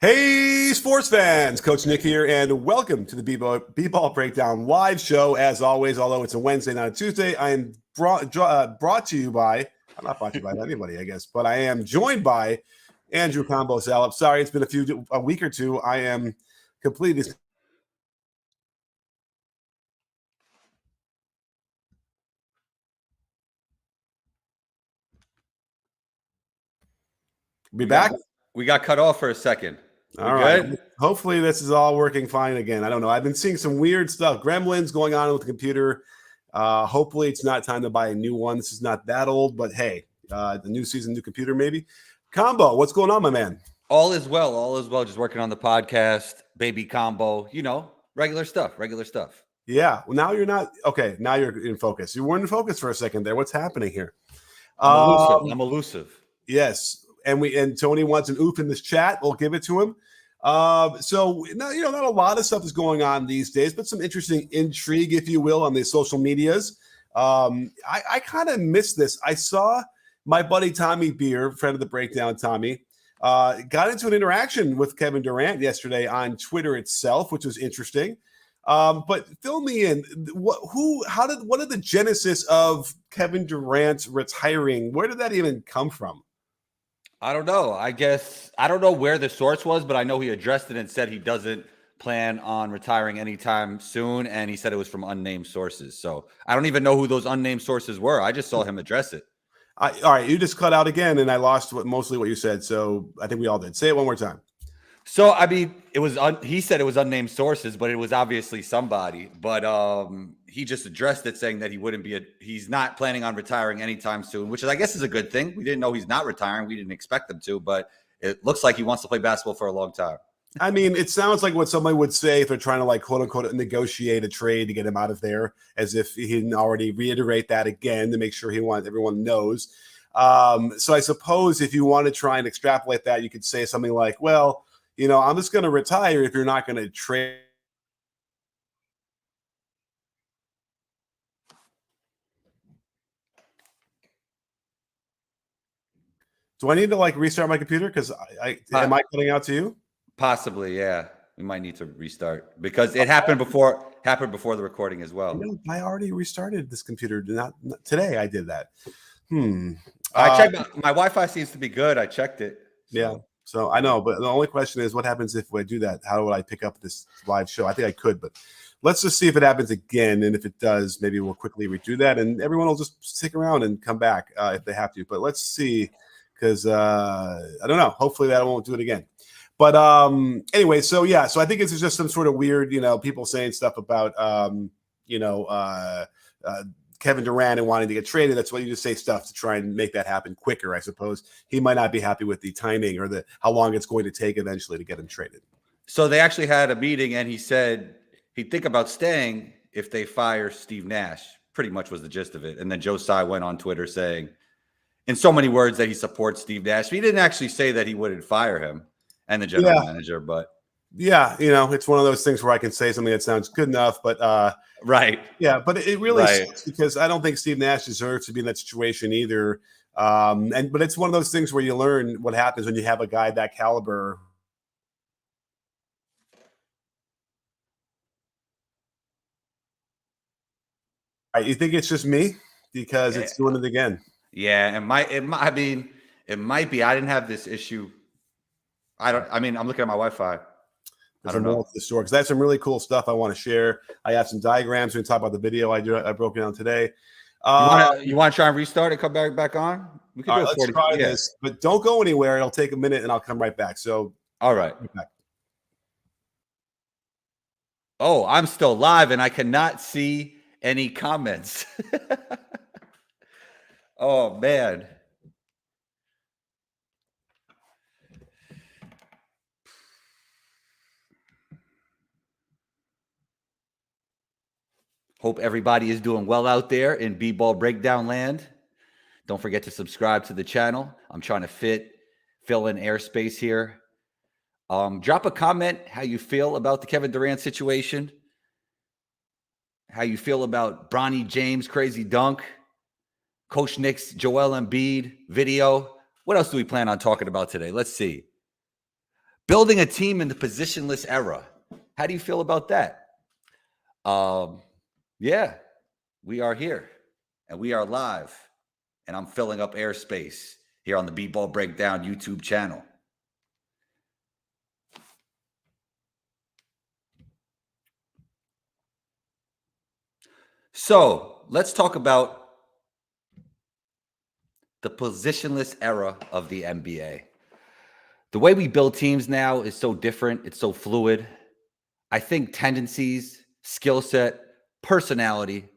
Hey, sports fans! Coach Nick here, and welcome to the B-Ball Breakdown live show. As always, although it's a Wednesday, not a Tuesday, I am brought to you by, I'm not brought to you by anybody, I guess, but I am joined by Andrew Combo Salop. Sorry, it's been a week or two. I am completely... Be back? We got cut off for a second. All right. Hopefully this is all working fine again. I don't know. I've been seeing some weird stuff. Gremlins going on with the computer. Hopefully it's not time to buy a new one. This is not that old, but hey, the new season, new computer maybe. Combo, what's going on, my man? All is well. All is well. Just working on the podcast, baby combo, regular stuff. Yeah. Well, now you're not. Okay. Now you're in focus. You weren't in focus for a second there. What's happening here? I'm elusive. Yes. And Tony wants an oof in this chat. We'll give it to him. So not a lot of stuff is going on these days, but some interesting intrigue, if you will, on the social medias. I kind of missed this. I saw my buddy Tommy Beer, friend of the Breakdown, Tommy, got into an interaction with Kevin Durant yesterday on Twitter itself, which was interesting. But fill me in. What are the genesis of Kevin Durant retiring? Where did that even come from? I don't know. I don't know where the source was, but I know he addressed it and said he doesn't plan on retiring anytime soon. And he said it was from unnamed sources. So I don't even know who those unnamed sources were. I just saw him address it. All right. You just cut out again and I lost mostly what you said. So I think we all did. Say it one more time. So, I mean, he said it was unnamed sources, but it was obviously somebody. But he just addressed it, saying that he's not planning on retiring anytime soon, which I guess is a good thing. We didn't know he's not retiring. We didn't expect him to, but it looks like he wants to play basketball for a long time. I mean, it sounds like what somebody would say if they're trying to, like, quote unquote, negotiate a trade to get him out of there, as if he didn't already reiterate that again to make sure everyone knows. So I suppose if you want to try and extrapolate that, you could say something like, well, I'm just going to retire if you're not going to trade. Do I need to restart my computer? Because am I cutting out to you? Possibly, yeah. We might need to restart because it happened before the recording as well. I already restarted this computer. Not today. I did that. I checked. My Wi-Fi seems to be good. I checked it. So. Yeah. So I know, but the only question is, what happens if I do that? How would I pick up this live show? I think I could, but let's just see if it happens again. And if it does, maybe we'll quickly redo that, and everyone will just stick around and come back if they have to. But let's see, because I don't know. Hopefully that won't do it again. But anyway, so yeah, so I think it's just some sort of weird, people saying stuff about, Kevin Durant and wanting to get traded. That's why you just say stuff to try and make that happen quicker, I suppose. He might not be happy with the timing or how long it's going to take eventually to get him traded. So they actually had a meeting, and he said he'd think about staying if they fire Steve Nash. Pretty much was the gist of it. And then Joe Tsai went on Twitter saying, in so many words, that he supports Steve Nash. He didn't actually say that he wouldn't fire him and the general manager, but yeah, it's one of those things where I can say something that sounds good enough, but right. Yeah, but it really sucks because I don't think Steve Nash deserves to be in that situation either. But it's one of those things where you learn what happens when you have a guy that caliber. You think it's just me because it's doing it again? Yeah, it might be. I didn't have this issue. I'm looking at my Wi-Fi. I don't know the store because that's some really cool stuff I want to share. I have some diagrams. We can talk about the video I broke down today. You want to try and restart and come back on? We can do let's try this, but don't go anywhere. It'll take a minute, and I'll come right back. So, all right. Oh, I'm still live, and I cannot see any comments. Oh man. Hope everybody is doing well out there in B-Ball Breakdown land. Don't forget to subscribe to the channel. I'm trying to fill in airspace here. Drop a comment how you feel about the Kevin Durant situation. How you feel about Bronny James' crazy dunk. Coach Nick's Joel Embiid video. What else do we plan on talking about today? Let's see. building a team in the positionless era. How do you feel about that? Yeah, we are here and we are live, and I'm filling up airspace here on the B-Ball Breakdown YouTube channel. So let's talk about the positionless era of the NBA. The way we build teams now is so different. It's so fluid. I think tendencies, skill set, personality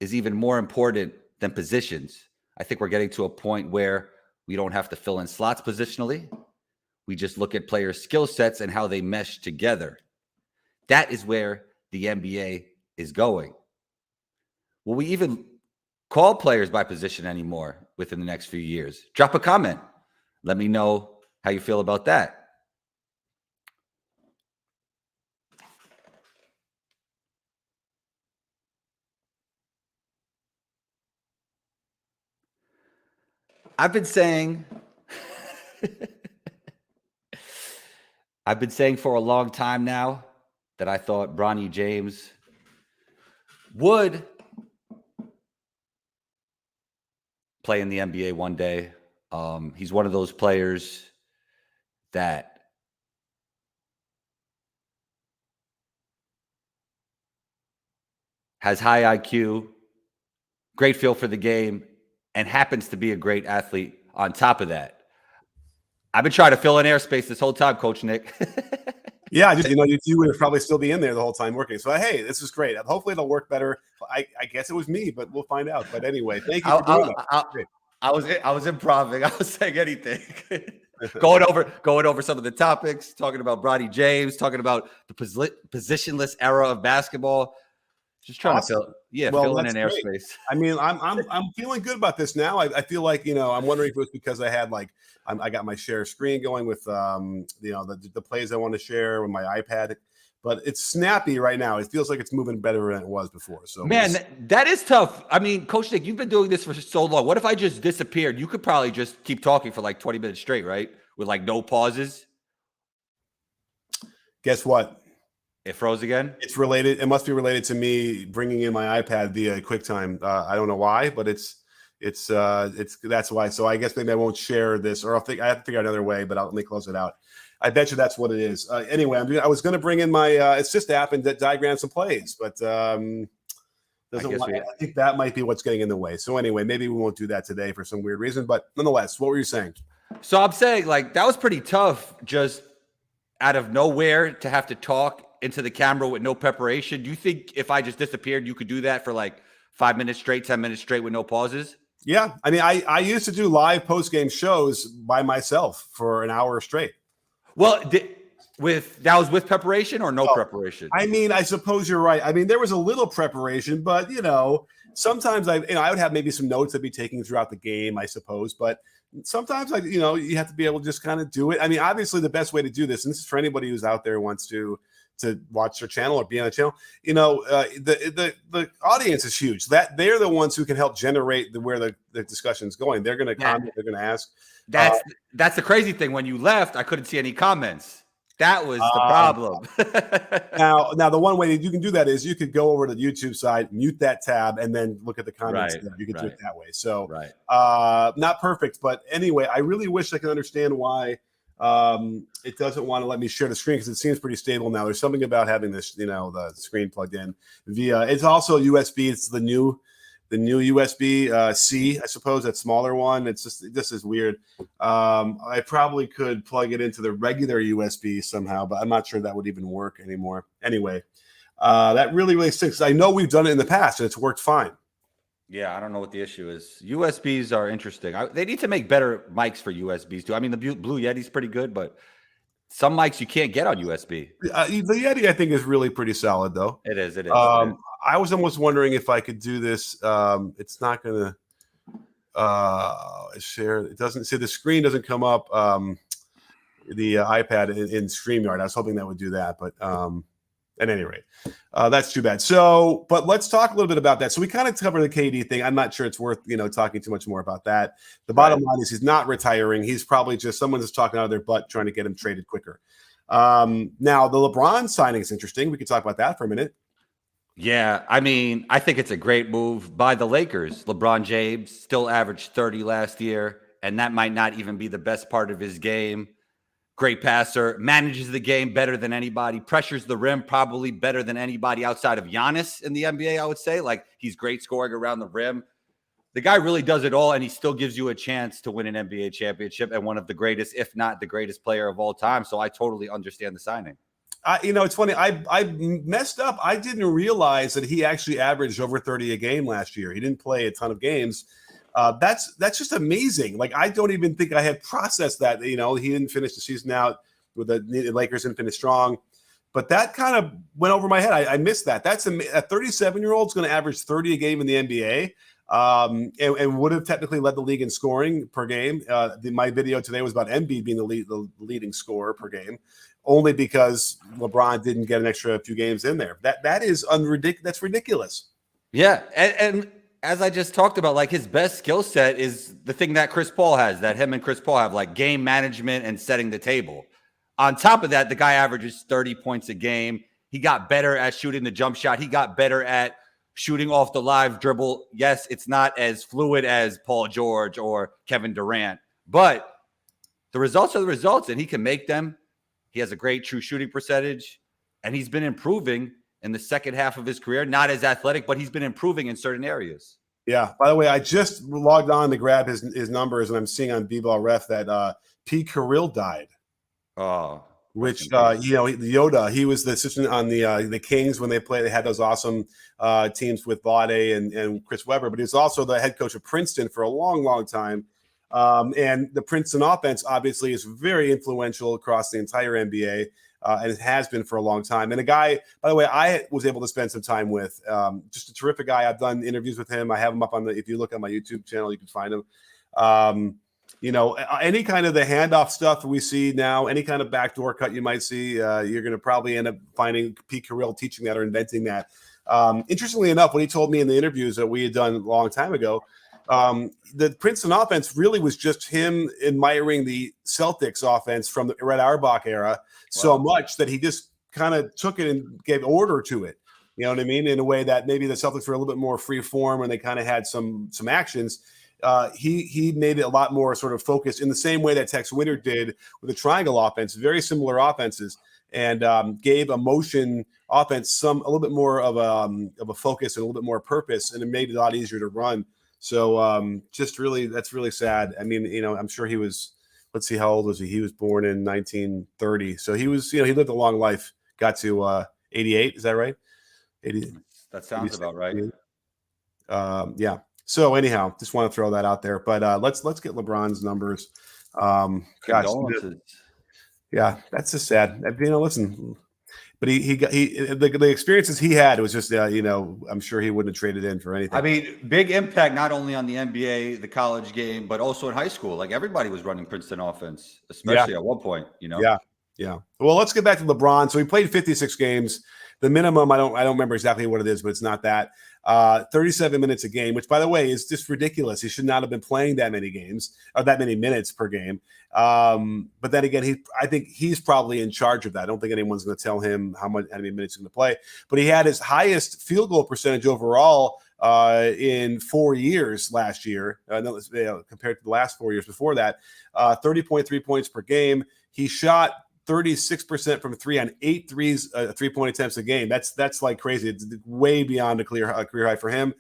is even more important than positions. I think we're getting to a point where we don't have to fill in slots positionally. We just look at players' skill sets and how they mesh together. That is where the NBA is going. Will we even call players by position anymore within the next few years? Drop a comment. Let me know how you feel about that. I've been saying for a long time now that I thought Bronny James would play in the NBA one day. He's one of those players that has high IQ, great feel for the game, and happens to be a great athlete on top of that. I've been trying to fill in airspace this whole time, Coach Nick. Yeah, just you would probably still be in there the whole time working. So hey, this is great. Hopefully it'll work better. I guess it was me, but we'll find out. But anyway, thank you for doing that. I was improving. I was saying anything. going over some of the topics, talking about Bronny James, talking about the positionless era of basketball. Just trying to fill in an airspace. I mean, I'm feeling good about this now. I feel like, I'm wondering if it was because I had I got my share screen going with the plays I want to share with my iPad, but it's snappy right now. It feels like it's moving better than it was before. So man, that is tough. I mean, Coach Nick, you've been doing this for so long. What if I just disappeared? You could probably just keep talking for like 20 minutes straight, right? With like no pauses. Guess what? It froze again. It's related. It must be related to me bringing in my iPad via QuickTime. I don't know why, but it's that's why. So I guess maybe I won't share this, or I have to figure out another way. But let me close it out. I bet you that's what it is. Anyway, I was going to bring in my assist app and diagram some plays, but I think that might be what's getting in the way. So anyway, maybe we won't do that today for some weird reason. But nonetheless, what were you saying? So I'm saying that was pretty tough, just out of nowhere to have to talk into the camera with no preparation. Do you think if I just disappeared, you could do that for like 5 minutes straight, 10 minutes straight with no pauses? Yeah. I mean, I used to do live post-game shows by myself for an hour straight. Well, that was with preparation or no preparation? I mean, I suppose you're right. I mean, there was a little preparation, but sometimes I would have maybe some notes I'd be taking throughout the game, I suppose. But sometimes you have to be able to just kind of do it. I mean, obviously the best way to do this, and this is for anybody who's out there who wants to watch their channel or be on a channel, the audience is huge. That they're the ones who can help generate where the discussion is going. They're going to comment. They're going to ask. That's the crazy thing. When you left, I couldn't see any comments. That was the problem. now the one way that you can do that is you could go over to the YouTube side, mute that tab, and then look at the comments. Right, you can do it that way. So not perfect, but anyway, I really wish I could understand why it doesn't want to let me share the screen, because it seems pretty stable now. There's something about having this, the screen plugged in via. It's also USB. It's the new USB C, I suppose, that smaller one. It's just, this is weird. I probably could plug it into the regular USB somehow, but I'm not sure that would even work anymore. Anyway, that really stinks. I know we've done it in the past and it's worked fine. Yeah, I don't know what the issue is. USBs are interesting. They need to make better mics for USBs too. I mean, the Blue Yeti's pretty good, but some mics you can't get on USB. The Yeti, I think, is really pretty solid, though. It is. I was almost wondering if I could do this. It's not going to share. It doesn't see, the screen doesn't come up. The iPad in StreamYard. I was hoping that would do that, but At any rate, that's too bad. So, but let's talk a little bit about that. So we kind of covered the KD thing. I'm not sure it's worth, talking too much more about that. The bottom line is he's not retiring. He's probably just someone that's talking out of their butt trying to get him traded quicker. Now the LeBron signing is interesting. We could talk about that for a minute. Yeah, I mean, I think it's a great move by the Lakers. LeBron James still averaged 30 last year, and that might not even be the best part of his game. Great passer, manages the game better than anybody, pressures the rim probably better than anybody outside of Giannis in the NBA, I would say. Like, he's great scoring around the rim. The guy really does it all, and he still gives you a chance to win an NBA championship and one of the greatest, if not the greatest player of all time. So I totally understand the signing. It's funny. I messed up. I didn't realize that he actually averaged over 30 a game last year. He didn't play a ton of games. That's just amazing. Like, I don't even think I had processed that. He didn't finish the season out with the Lakers and finish strong. But that kind of went over my head. I missed that. That's a 37-year-old is going to average 30 a game in the NBA. And would have technically led the league in scoring per game. My video today was about Embiid being the leading scorer per game, only because LeBron didn't get an extra few games in there. That is that's ridiculous. Yeah, and as I just talked about, like, his best skill set is the thing that Chris Paul has, that him and Chris Paul have, like game management and setting the table. On top of that, the guy averages 30 points a game. He got better at shooting the jump shot. He got better at shooting off the live dribble. Yes, it's not as fluid as Paul George or Kevin Durant, but the results are the results, and he can make them. He has a great true shooting percentage, and he's been improving in the second half of his career. Not as athletic, but he's been improving in certain areas. Yeah. By the way, I just logged on to grab his numbers, and I'm seeing on B-Ball Ref that Pete Carrill died. Oh, which Yoda, he was the assistant on the Kings when they had those awesome teams with Bade and Chris Webber, but he was also the head coach of Princeton for a long, long time. And the Princeton offense obviously is very influential across the entire NBA, and it has been for a long time. And a guy, by the way, I was able to spend some time with, just a terrific guy. I've done interviews with him. I have him up if you look on my YouTube channel, you can find him. Any kind of the handoff stuff we see now, any kind of backdoor cut you might see, you're going to probably end up finding Pete Carrill teaching that or inventing that. Interestingly enough, what he told me in the interviews that we had done a long time ago, the Princeton offense really was just him admiring the Celtics offense from the Red Auerbach era so much that he just kind of took it and gave order to it. You know what I mean? In a way that maybe the Celtics were a little bit more free form and they kind of had some actions. He made it a lot more sort of focused in the same way that Tex Winter did with the triangle offense, very similar offenses, and gave a motion offense a little bit more of a focus and a little bit more purpose, and it made it a lot easier to run. So that's really sad. I mean, I'm sure he was, let's see, how old was he? He was born in 1930. So he was, he lived a long life, got to 88. Is that right? 80. That sounds about right. Yeah. So anyhow, just want to throw that out there, but let's get LeBron's numbers. Gosh, yeah, that's just sad. Listen, but the experiences he had was just, I'm sure he wouldn't have traded in for anything. I mean, big impact not only on the NBA, the college game, but also in high school. Like, everybody was running Princeton offense, especially at one point. Yeah. Well, let's get back to LeBron. So he played 56 games. The minimum, I don't remember exactly what it is, but it's not that. 37 minutes a game, which, by the way, is just ridiculous. He should not have been playing that many games or that many minutes per game. But then again, I think he's probably in charge of that. I don't think anyone's going to tell him how many minutes he's going to play. But he had his highest field goal percentage overall in 4 years last year, compared to the last 4 years before that. 30.3 points per game. He shot 36% from three on 8 threes, 3-point attempts a game. That's like crazy. It's way beyond a career high for him.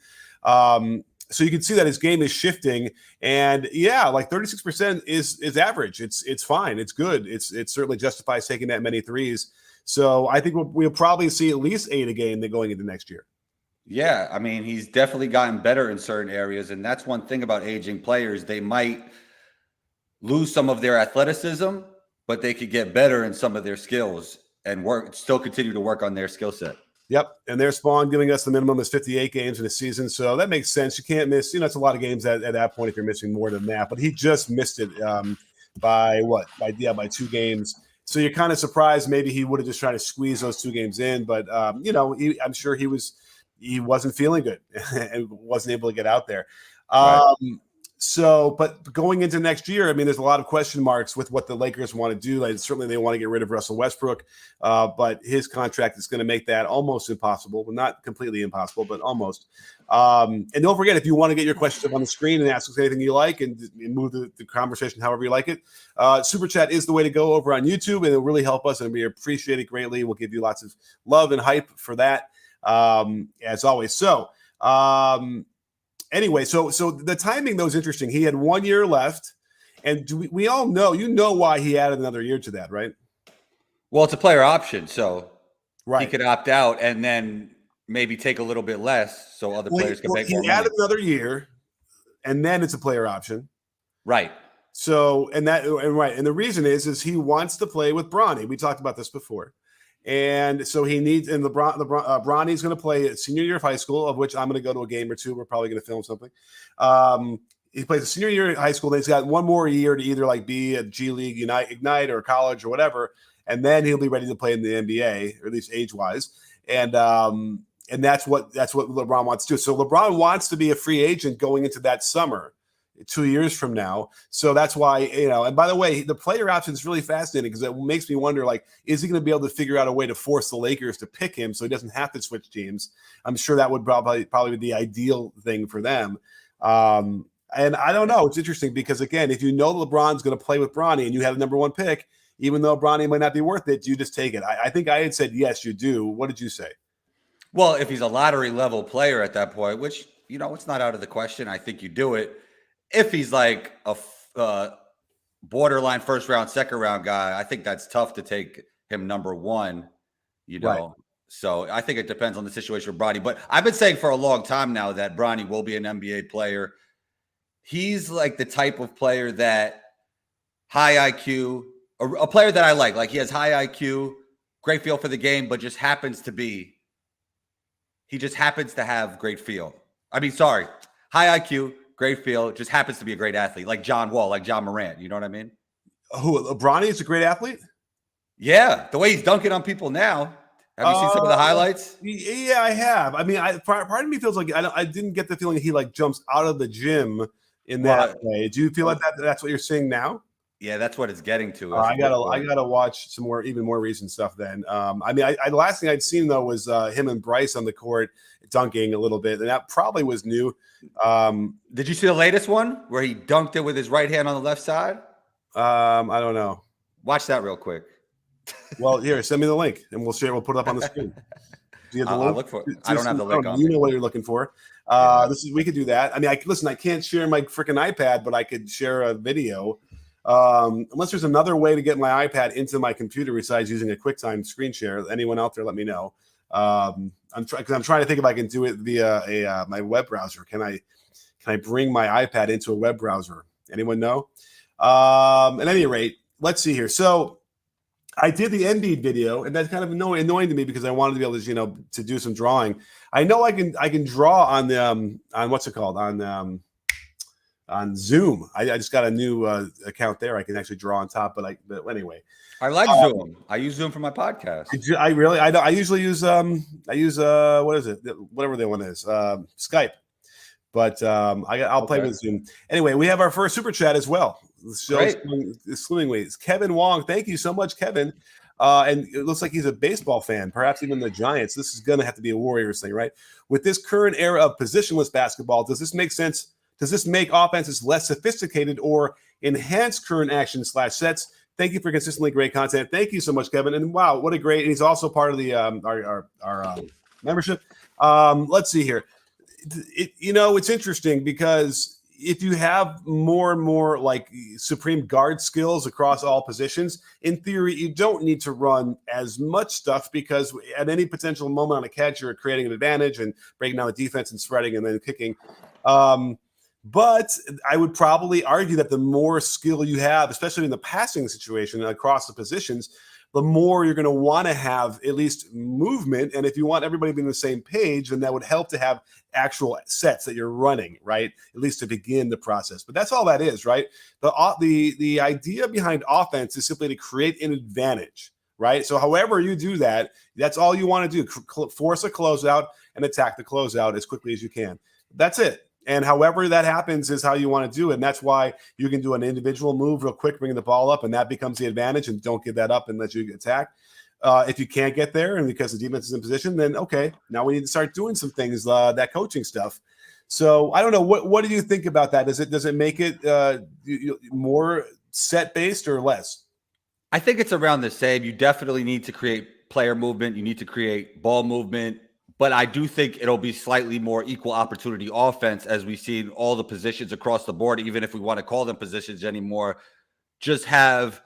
So you can see that his game is shifting, and like 36% is average. It's fine. It's good. It certainly justifies taking that many threes. So I think we'll probably see at least 8 a game going into next year. Yeah, I mean, he's definitely gotten better in certain areas, and that's one thing about aging players. They might lose some of their athleticism, but they could get better in some of their skills and still continue to work on their skill set. Yep. And their Spawn giving us the minimum is 58 games in a season. So that makes sense. You can't miss, it's a lot of games at that point if you're missing more than that. But he just missed it by 2 games. So you're kind of surprised maybe he would have just tried to squeeze those 2 games in, but I'm sure he wasn't feeling good and wasn't able to get out there. Right. But going into next year, I mean, there's a lot of question marks with what the Lakers want to do. Like, certainly they want to get rid of Russell Westbrook, but his contract is going to make that almost impossible. Well, not completely impossible, but almost. And don't forget, if you want to get your questions up on the screen and ask us anything you like and move the conversation however you like it, Super Chat is the way to go over on YouTube, and it'll really help us, and we appreciate it greatly. We'll give you lots of love and hype for that, as always. So, anyway, so the timing, though, is interesting. He had 1 year left, and we all know, why he added another year to that, right? Well, it's a player option, so right. He could opt out and then maybe take a little bit less so other players can make more money. He added another year, and then it's a player option. Right. So, and the reason is he wants to play with Bronny. We talked about this before. And so he needs, and Bronny's going to play a senior year of high school, of which I'm going to go to a game or two. We're probably going to film something. He plays a senior year in high school. Then he's got 1 more year to either like be at G League, Ignite, or college or whatever, and then he'll be ready to play in the NBA, or at least age wise. And that's what LeBron wants to do. So LeBron wants to be a free agent going into that summer, 2 years from now. So that's why, and by the way, the player option is really fascinating because it makes me wonder, like, is he going to be able to figure out a way to force the Lakers to pick him so he doesn't have to switch teams? I'm sure that would probably be the ideal thing for them. And I don't know. It's interesting because, again, if you know LeBron's going to play with Bronny and you have the number 1 pick, even though Bronny might not be worth it, you just take it. I think I had said, yes, you do. What did you say? Well, if he's a lottery level player at that point, which, it's not out of the question, I think you do it. If he's like a borderline first round, second round guy, I think that's tough to take him number 1, Right. So I think it depends on the situation with Bronny. But I've been saying for a long time now that Bronny will be an NBA player. He's like the type of player that high IQ, a player that I like. Like, he has high IQ, great feel for the game, but he just happens to have great feel. High IQ, great feel, just happens to be a great athlete, like John Wall, like John Morant. You know what I mean? Who, Bronny is a great athlete? Yeah, the way he's dunking on people now. Have you seen some of the highlights? Yeah, I have. I mean, part of me feels like I didn't get the feeling he like jumps out of the gym in that way. Do you feel like that's what you're seeing now? Yeah, that's what it's getting to. I gotta watch some even more recent stuff then. The last thing I'd seen though was him and Bryce on the court dunking a little bit, and that probably was new. Did you see the latest one where he dunked it with his right hand on the left side? I don't know. Watch that real quick. Well, here, send me the link, and we'll share. We'll put it up on the screen. Do you have the link? I'll look for it. I don't have the link on. You know what you're looking for. We could do that. I mean, I can't share my freaking iPad, but I could share a video. Unless there's another way to get my iPad into my computer besides using a QuickTime screen share. Anyone out there, let me know. I'm trying to think if I can do it via my web browser. Can I bring my iPad into a web browser? Anyone know? At any rate, let's see here. So I did the Embiid video, and that's kind of annoying to me because I wanted to be able to, to do some drawing. I know I can draw on the on what's it called on Zoom. I just got a new account there. I can actually draw on top, but anyway. I like Zoom. I use Zoom for my podcast. I usually use what is it? Whatever the one is, Skype. But I'll play with Zoom. Anyway, we have our first super chat as well. The show's swimming ways. Kevin Wong, thank you so much, Kevin. And it looks like he's a baseball fan, perhaps even the Giants. This is going to have to be a Warriors thing, right? With this current era of positionless basketball, does this make sense? Does this make offenses less sophisticated or enhance current action / sets? Thank you for consistently great content. Thank you so much, Kevin. And wow, what a great! And he's also part of the our membership. Let's see here. It's interesting because if you have more and more like supreme guard skills across all positions, in theory, you don't need to run as much stuff because at any potential moment on a catch, you're creating an advantage and breaking down the defense and spreading and then kicking. But I would probably argue that the more skill you have, especially in the passing situation across the positions, the more you're going to want to have at least movement. And if you want everybody to be on the same page, then that would help to have actual sets that you're running, right? At least to begin the process. But that's all that is, right? The idea behind offense is simply to create an advantage, right? So however you do that, that's all you want to do. Force a closeout and attack the closeout as quickly as you can. That's it. And however that happens is how you want to do it. And that's why you can do an individual move real quick, bringing the ball up, and that becomes the advantage, and don't give that up and let you attack. If you can't get there and because the defense is in position, then okay, now we need to start doing some things, that coaching stuff. So I don't know. What do you think about that? Does it make it more set based or less? I think it's around the same. You definitely need to create player movement. You need to create ball movement. But I do think it'll be slightly more equal opportunity offense as we see in all the positions across the board, even if we want to call them positions anymore, just have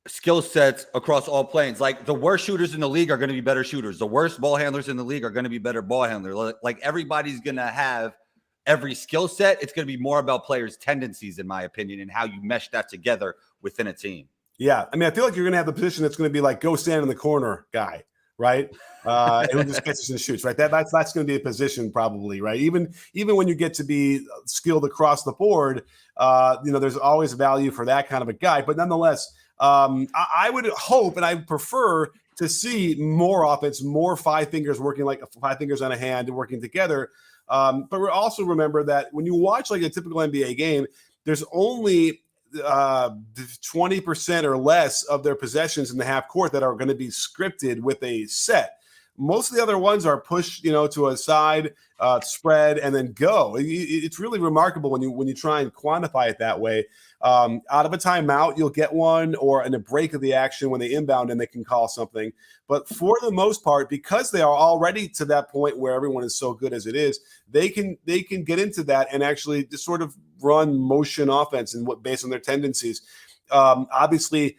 skill sets across all planes. Like the worst shooters in the league are going to be better shooters. The worst ball handlers in the league are going to be better ball handlers. Like everybody's going to have every skill set. It's going to be more about players' tendencies, in my opinion, and how you mesh that together within a team. Yeah. I mean, I feel like you're going to have the position that's going to be like, go stand in the corner guy, right? And who just catches and shoots, right? That's going to be a position probably, right? Even when you get to be skilled across the board, there's always value for that kind of a guy. But nonetheless, I would hope and I prefer to see more offense, more five fingers working like five fingers on a hand and working together. But we also remember that when you watch like a typical NBA game, there's only 20% or less of their possessions in the half court that are going to be scripted with a set. Most of the other ones are pushed, to a side, spread, and then go. It's really remarkable when you try and quantify it that way. Out of a timeout, you'll get one, or in a break of the action when they inbound and they can call something. But for the most part, because they are already to that point where everyone is so good as it is, they can get into that and actually just sort of run motion offense and based on their tendencies. Obviously,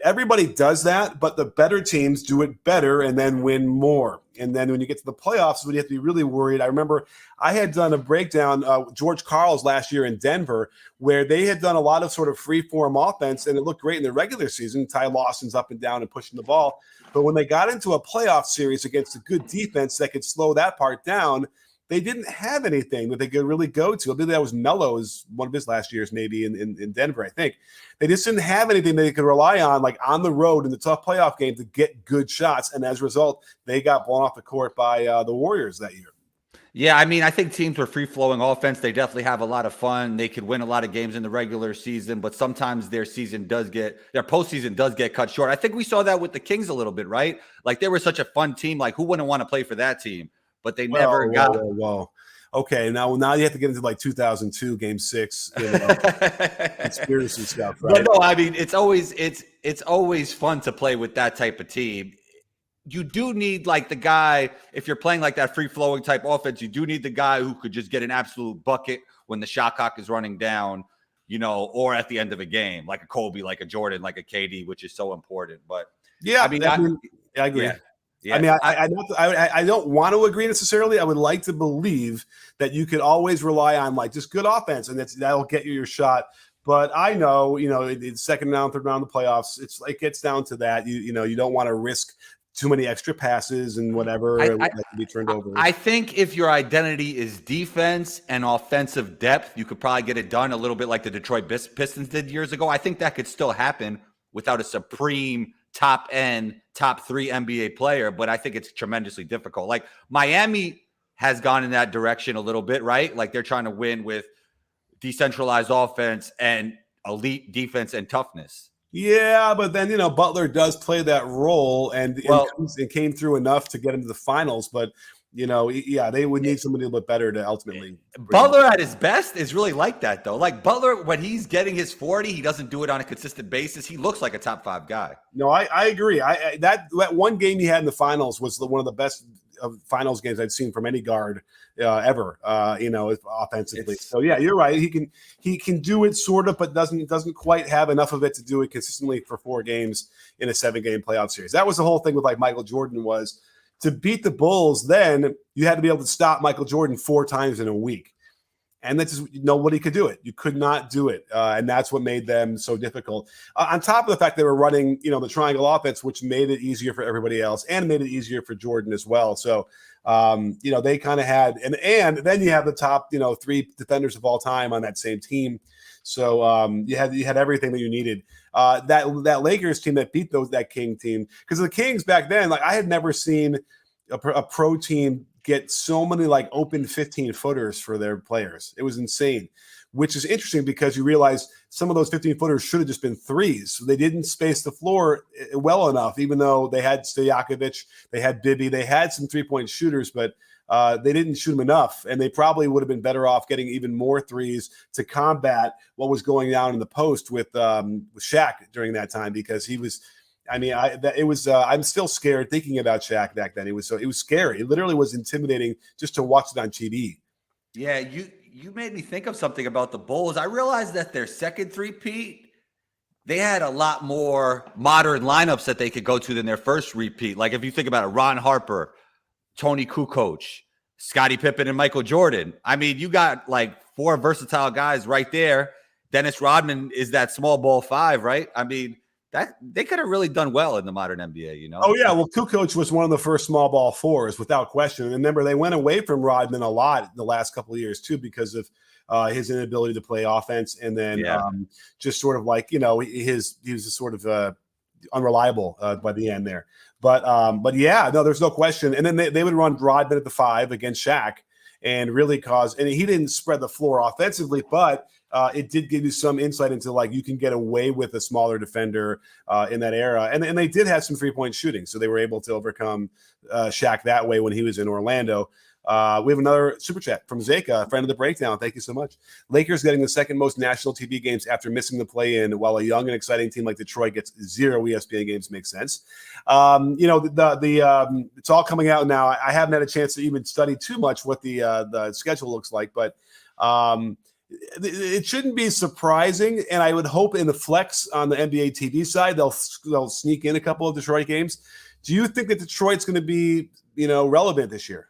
everybody does that, but the better teams do it better and then win more. And then when you get to the playoffs, when you have to be really worried. I remember I had done a breakdown, George Karl's last year in Denver, where they had done a lot of sort of free-form offense, and it looked great in the regular season. Ty Lawson's up and down and pushing the ball. But when they got into a playoff series against a good defense that could slow that part down, they didn't have anything that they could really go to. I believe that was Melo's one of his last years, maybe in Denver, I think. They just didn't have anything they could rely on, like on the road in the tough playoff game, to get good shots. And as a result, they got blown off the court by the Warriors that year. Yeah, I mean, I think teams with free-flowing offense, they definitely have a lot of fun. They could win a lot of games in the regular season, but sometimes their postseason does get cut short. I think we saw that with the Kings a little bit, right? Like they were such a fun team. Like who wouldn't want to play for that team? But they never got. Whoa. Okay, now you have to get into like 2002 Game 6, conspiracy stuff, right? But no, I mean it's always fun to play with that type of team. You do need like the guy, if you're playing like that free-flowing type offense, you do need the guy who could just get an absolute bucket when the shot clock is running down, or at the end of a game, like a Kobe, like a Jordan, like a KD, which is so important. But yeah, I agree. Yeah. Yeah. I mean, I don't want to agree necessarily. I would like to believe that you could always rely on like just good offense, and that'll get you your shot. But I know, it's second round, third round of the playoffs. It gets down to that. You don't want to risk too many extra passes and whatever that can be turned over. I think if your identity is defense and offensive depth, you could probably get it done a little bit like the Detroit Pistons did years ago. I think that could still happen without a supreme top 3 NBA player, but I think it's tremendously difficult. Like Miami has gone in that direction a little bit, right? Like they're trying to win with decentralized offense and elite defense and toughness. Yeah, but then, Butler does play that role and came through enough to get into the finals. But, they would need somebody a little bit better to ultimately. Butler at his best is really like that, though. Like Butler, when he's getting his 40, he doesn't do it on a consistent basis. He looks like a top 5 guy. No, I agree. That one game he had in the finals was one of the best finals games I'd seen from any guard ever, offensively. So yeah, you're right. He can do it sort of, but doesn't quite have enough of it to do it consistently for 4 games in a 7-game playoff series. That was the whole thing with like Michael Jordan was to beat the Bulls. Then you had to be able to stop Michael Jordan 4 times in a week. And that's just nobody could do it. You could not do it, and that's what made them so difficult. On top of the fact they were running, the triangle offense, which made it easier for everybody else and made it easier for Jordan as well. So, they kind of had, and then you have the top, 3 defenders of all time on that same team. So you had everything that you needed. That Lakers team that beat that King team, because the Kings back then, like I had never seen a pro team get so many like open 15-footers for their players. It was insane, which is interesting because you realize some of those 15-footers should have just been threes. So they didn't space the floor well enough, even though they had Stojakovic, they had Bibby, they had some three-point shooters, but they didn't shoot them enough, and they probably would have been better off getting even more threes to combat what was going down in the post with Shaq during that time, because he was – I'm still scared thinking about Shaq back then. It was scary. It literally was intimidating just to watch it on TV. Yeah, you made me think of something about the Bulls. I realized that their second three-peat, they had a lot more modern lineups that they could go to than their first repeat. Like if you think about it, Ron Harper, Tony Kukoc, Scottie Pippen, and Michael Jordan. I mean, you got like 4 versatile guys right there. Dennis Rodman is that small ball 5, right? I mean, that they could have really done well in the modern NBA, Oh, yeah. Well, Kukoc was one of the first small ball 4s without question. And remember, they went away from Rodman a lot the last couple of years, too, because of his inability to play offense. And then just sort of like, he was just sort of unreliable by the end there. But yeah, no, there's no question. And then they would run Rodman at the 5 against Shaq and really and he didn't spread the floor offensively, but it did give you some insight into like you can get away with a smaller defender in that era. And they did have some 3-point shooting, so they were able to overcome Shaq that way when he was in Orlando. We have another super chat from Zeka, a friend of the breakdown. Thank you so much. Lakers getting the second most national TV games after missing the play-in, while a young and exciting team like Detroit gets 0 ESPN games. Makes sense. It's all coming out now. I haven't had a chance to even study too much what the schedule looks like, but it shouldn't be surprising. And I would hope in the flex on the NBA TV side, they'll sneak in a couple of Detroit games. Do you think that Detroit's going to be, relevant this year?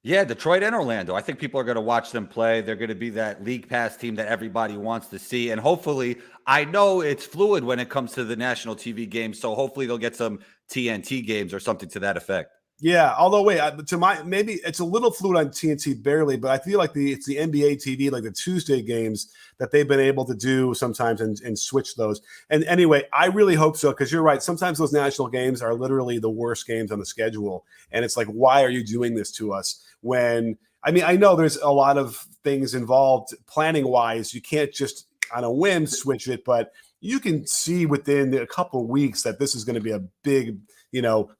Yeah, Detroit and Orlando. I think people are going to watch them play. They're going to be that league pass team that everybody wants to see. And hopefully, I know it's fluid when it comes to the national TV games. So hopefully they'll get some TNT games or something to that effect. Yeah, although maybe it's a little fluid on TNT, barely, but I feel like it's the NBA TV, like the Tuesday games that they've been able to do sometimes and switch those. And anyway, I really hope so, because you're right. Sometimes those national games are literally the worst games on the schedule, and it's like, why are you doing this to us? When I know there's a lot of things involved planning wise. You can't just on a whim switch it, but you can see within a couple of weeks that this is going to be a big,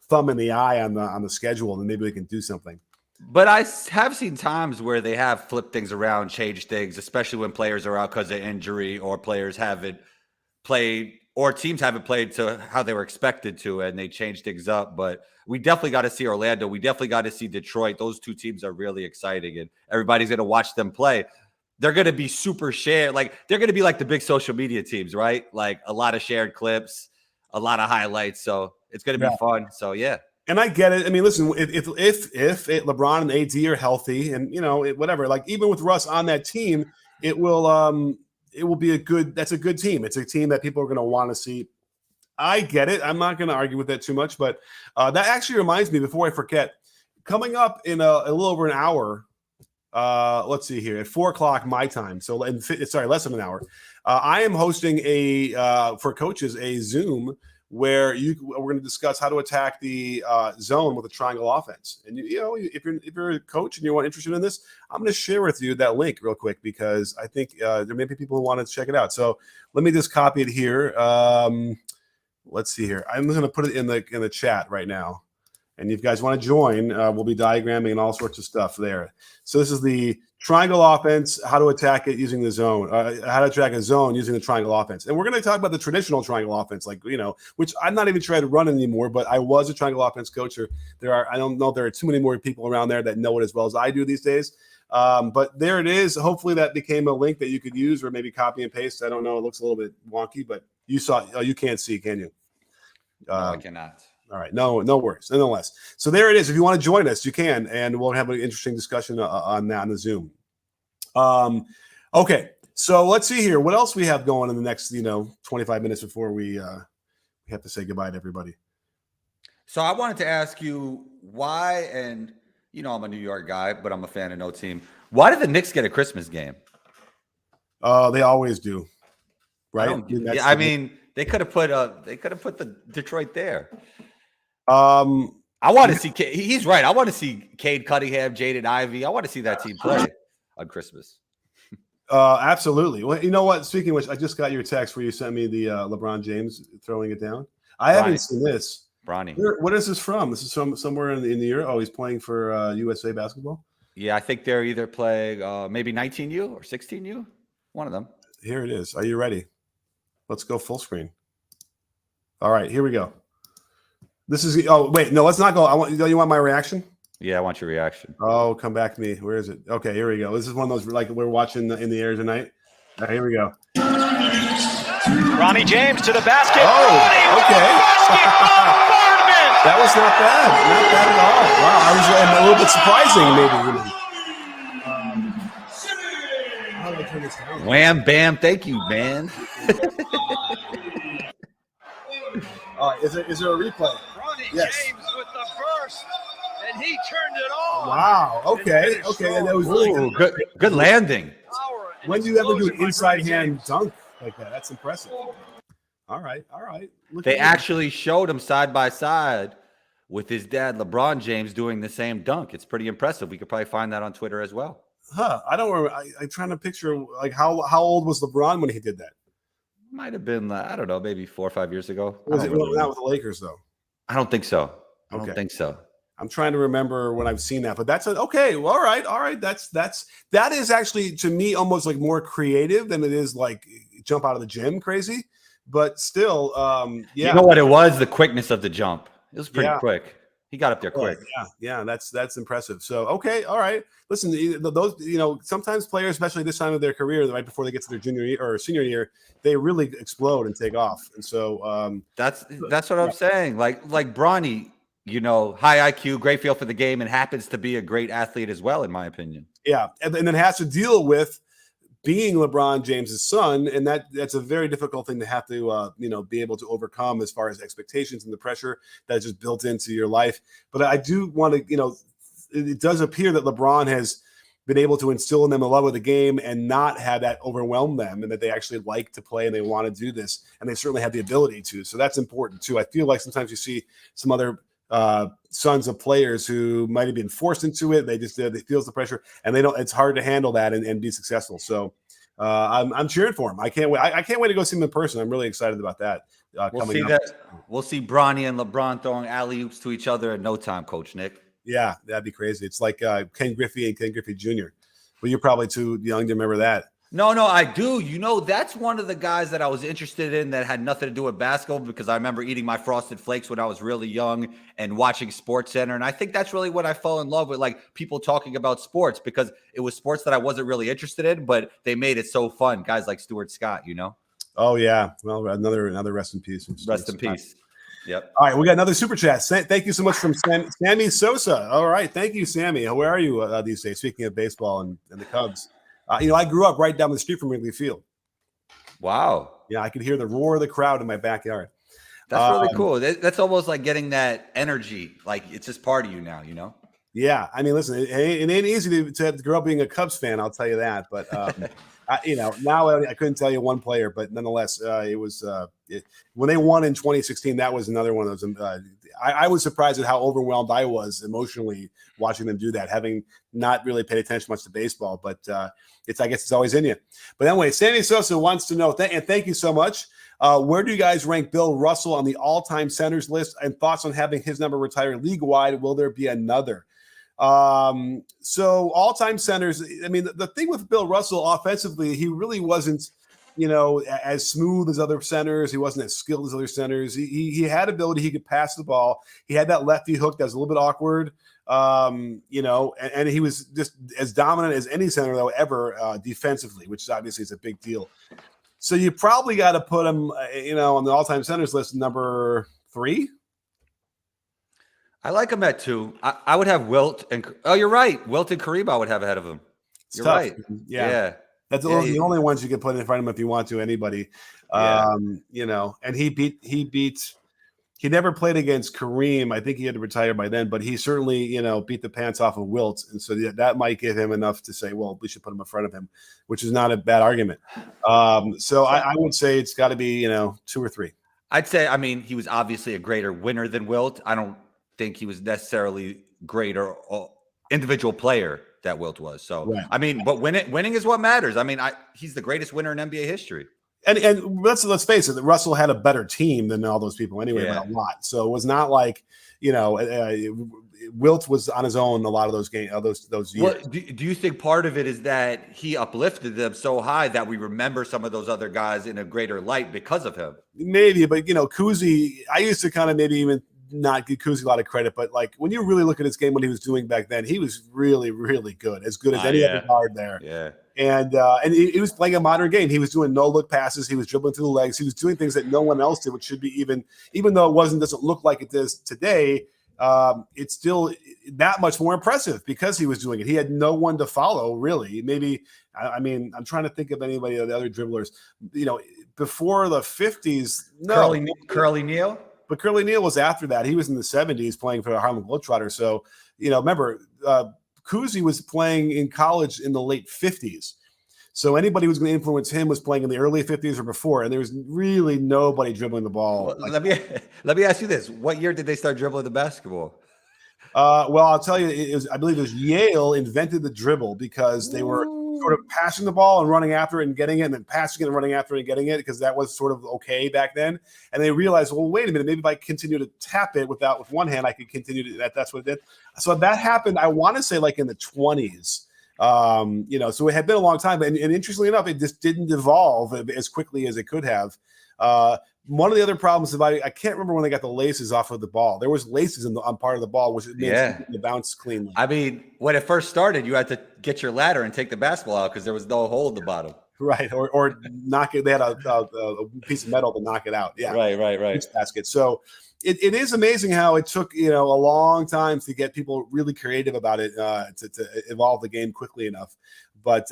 thumb in the eye on the schedule, and maybe we can do something. But I have seen times where they have flipped things around, changed things, especially when players are out because of injury, or players haven't played, or teams haven't played to how they were expected to, and they change things up. But we definitely got to see Orlando. We definitely got to see Detroit. Those 2 teams are really exciting, and everybody's going to watch them play. They're going to be super shared. Like, they're going to be like the big social media teams, right? Like a lot of shared clips, a lot of highlights. So it's going to be fun. So, yeah. And I get it. I mean, listen, if LeBron and AD are healthy and, whatever, like even with Russ on that team, it will be that's a good team. It's a team that people are going to want to see. I get it. I'm not going to argue with that too much, but that actually reminds me, before I forget, coming up in a little over an hour, let's see here, at 4:00 my time. So less than an hour. I am hosting for coaches a Zoom where we're going to discuss how to attack the zone with a triangle offense. And if you're a coach and you're interested in this, I'm going to share with you that link real quick, because I think there may be people who want to check it out. So let me just copy it here. Let's see here. I'm going to put it in the chat right now. And if you guys want to join, we'll be diagramming and all sorts of stuff there. So this is the triangle offense, how to attack it using the zone, how to attack a zone using the triangle offense. And we're going to talk about the traditional triangle offense, which I'm not even trying to run anymore, but I was a triangle offense coach. I don't know if there are too many more people around there that know it as well as I do these days. But there it is. Hopefully that became a link that you could use, or maybe copy and paste. I don't know. It looks a little bit wonky, but you can't see, can you? No, I cannot. All right. No worries. Nonetheless. So there it is. If you want to join us, you can, and we'll have an interesting discussion on that on the Zoom. Okay, so let's see here. What else we have going in the next 25 minutes before we have to say goodbye to everybody. So I wanted to ask you why, and I'm a New York guy, but I'm a fan of no team. Why did the Knicks get a Christmas game? They always do, right? I mean, they could have put the Detroit there. I want to see. He's right. I want to see Cade Cunningham, Jaden Ivey. I want to see that team play on Christmas. Absolutely. Well, you know what? Speaking of which, I just got your text where you sent me the LeBron James throwing it down. I haven't seen this. Bronny. What is this from? This is from somewhere in the year. Oh, he's playing for USA basketball. Yeah, I think they're either playing maybe 19U or 16U. One of them. Here it is. Are you ready? Let's go full screen. All right, here we go. This is. Oh wait, no, let's not go. You want my reaction? Yeah, I want your reaction. Oh, come back to me. Where is it? Okay, here we go. This is one of those like we're watching in the air tonight. All right, here we go. Bronny James to the basket. Oh, okay. That was not bad. Not bad at all. Wow, I was a little bit surprising, maybe. How do I turn this down? Wham, bam. Thank you, man. All right, is there a replay? Bronny James with the burst, and he turned it on. Wow. Okay. That was really good landing. When do you ever do an inside hand dunk like that? That's impressive. All right. They actually showed him side by side with his dad, LeBron James, doing the same dunk. It's pretty impressive. We could probably find that on Twitter as well. I don't remember. I'm trying to picture like how old was LeBron when he did that? Might have been, I don't know, maybe 4 or 5 years ago. Was it not with the Lakers though? I don't think so. I don't think so. I'm trying to remember when I've seen that, but that's okay. Well, all right. That is actually to me almost like more creative than it is like jump out of the gym crazy. But still, yeah. You know what it was? The quickness of the jump. It was pretty quick. He got up there quick. Yeah. That's impressive. So okay, all right. Listen, those sometimes players, especially this time of their career, right before they get to their junior year or senior year, they really explode and take off. And so that's what I'm saying. Like Bronny, high IQ, great feel for the game, and happens to be a great athlete as well, in my opinion. Yeah, and then has to deal with being LeBron James's son, and that's a very difficult thing to have to be able to overcome as far as expectations and the pressure that's just built into your life. But I do want to, it does appear that LeBron has been able to instill in them a love of the game and not have that overwhelm them, and that they actually like to play and they want to do this, and they certainly have the ability to. So that's important too. I feel like sometimes you see some other sons of players who might have been forced into it. They feels the pressure, and they don't. It's hard to handle that and be successful. So I'm cheering for him. I can't wait. I can't wait to go see him in person. I'm really excited about that. We'll see Bronny and LeBron throwing alley-oops to each other in no time, Coach Nick. Yeah, that'd be crazy. It's like Ken Griffey and Ken Griffey Jr. Well, you're probably too young to remember that. No, I do. That's one of the guys that I was interested in that had nothing to do with basketball, because I remember eating my Frosted Flakes when I was really young and watching SportsCenter. And I think that's really what I fell in love with, like people talking about sports, because it was sports that I wasn't really interested in, but they made it so fun. Guys like Stuart Scott, Oh, yeah. Well, another rest in peace. Rest in peace. Yep. All right, we got another super chat. Thank you so much from Sammy Sosa. All right, thank you, Sammy. Where are you these days? Speaking of baseball and the Cubs. I grew up right down the street from Wrigley Field. Wow. Yeah, I could hear the roar of the crowd in my backyard. That's really cool. That's almost like getting that energy. Like it's just part of you now, Yeah. I mean, listen, it ain't easy to grow up being a Cubs fan, I'll tell you that. But, now I couldn't tell you one player, but nonetheless, it was when they won in 2016, that was another one of those. I was surprised at how overwhelmed I was emotionally watching them do that, having not really paid attention much to baseball. But I guess it's always in you. But anyway, Sammy Sosa wants to know, and thank you so much. Where do you guys rank Bill Russell on the all-time centers list, and thoughts on having his number retired league-wide? Will there be another? So all-time centers, I mean, the thing with Bill Russell offensively, he really wasn't, as smooth as other centers. He wasn't as skilled as other centers. He had ability. He could pass the ball. He had that lefty hook that was a little bit awkward, and he was just as dominant as any center, though, ever defensively, which obviously is a big deal. So you probably got to put him, on the all-time centers list, number 3. I like him at 2. I would have Wilt and you're right. Wilt and Kareem I would have ahead of him. It's You're tough. right. Yeah. Yeah. That's Yeah, the only ones you can put in front of him if you want to, anybody. Yeah. You know, and he never played against Kareem. I think he had to retire by then, but he certainly, you know, beat the pants off of Wilt. And so that might give him enough to say, well, we should put him in front of him, which is not a bad argument. So I would say it's got to be, you know, 2 or 3. I'd say, I mean, he was obviously a greater winner than Wilt. I don't think he was necessarily greater individual player that Wilt was. So, Right. I mean, but winning is what matters. I mean, he's the greatest winner in NBA history. And let's face it, Russell had a better team than all those people anyway, by a lot. So it was not like, you know, Wilt was on his own a lot of those games, those years. Well, do you think part of it is that he uplifted them so high that we remember some of those other guys in a greater light because of him? Maybe, but you know, Kuzi, I used to kind of maybe even not give Kuzi a lot of credit, but like when you really look at his game, what he was doing back then, he was really, really good, as good as any other guard there. Yeah. And he was playing a modern game. He was doing no look passes. He was dribbling through the legs. He was doing things that no one else did, which should be even though it doesn't look like it does today. It's still that much more impressive because he was doing it. He had no one to follow, really. Maybe, I mean, I'm trying to think of anybody of the other dribblers, you know, before the 50s. No. Curly Neal? But Curly Neal was after that. He was in the 70s playing for the Harlem Globetrotters. So, you know, remember, Kuzi was playing in college in the late 50s. So anybody who's going to influence him was playing in the early 50s or before, and there was really nobody dribbling the ball. Well, let me ask you this: what year did they start dribbling the basketball? Well, I'll tell you, I believe it was Yale invented the dribble because they were sort of passing the ball and running after it and getting it, and then passing it and running after it and getting it, because that was sort of okay back then. And they realized, well, wait a minute, maybe if I continue to tap it with one hand, I could continue to that. That's what it did. So that happened, I want to say, like in the 20s. You know, so it had been a long time, and interestingly enough, it just didn't evolve as quickly as it could have. One of the other problems I can't remember when they got the laces off of the ball. There was laces on part of the ball, which made the bounce cleanly. I mean, when it first started, you had to get your ladder and take the basketball out because there was no hole at the bottom. Right, or knock it. They had a piece of metal to knock it out. Yeah, right. Basket. So it is amazing how it took, you know, a long time to get people really creative about it, to evolve the game quickly enough. But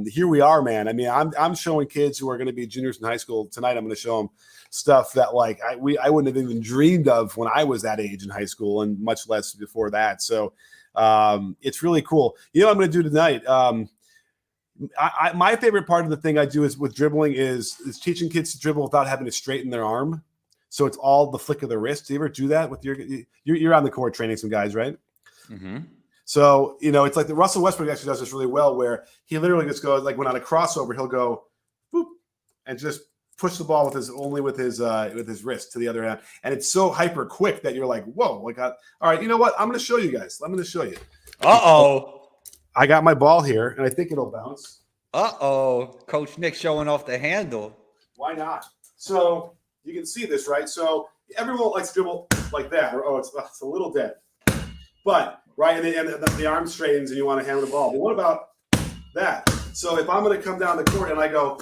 here we are, man. I mean, I'm showing kids who are going to be juniors in high school tonight. I'm going to show them stuff that like I wouldn't have even dreamed of when I was that age in high school, and much less before that. So it's really cool. You know what I'm going to do tonight? My favorite part of the thing I do is with dribbling is teaching kids to dribble without having to straighten their arm. So it's all the flick of the wrist. Do you ever do that with you're on the court training some guys, right? Mm-hmm. So, you know, it's like the Russell Westbrook actually does this really well, where he literally just goes, like when on a crossover, he'll go boop and just push the ball with his wrist to the other hand. And it's so hyper quick that you're like, whoa, like, all right, you know what? I'm going to show you guys. I'm going to show you. Uh-oh. I got my ball here, and I think it'll bounce. Uh-oh. Coach Nick showing off the handle. Why not? So you can see this, right? So everyone likes to dribble like that, or it's a little dead. But, right, and the arm straightens and you want to handle the ball. But what about that? So if I'm going to come down the court and I go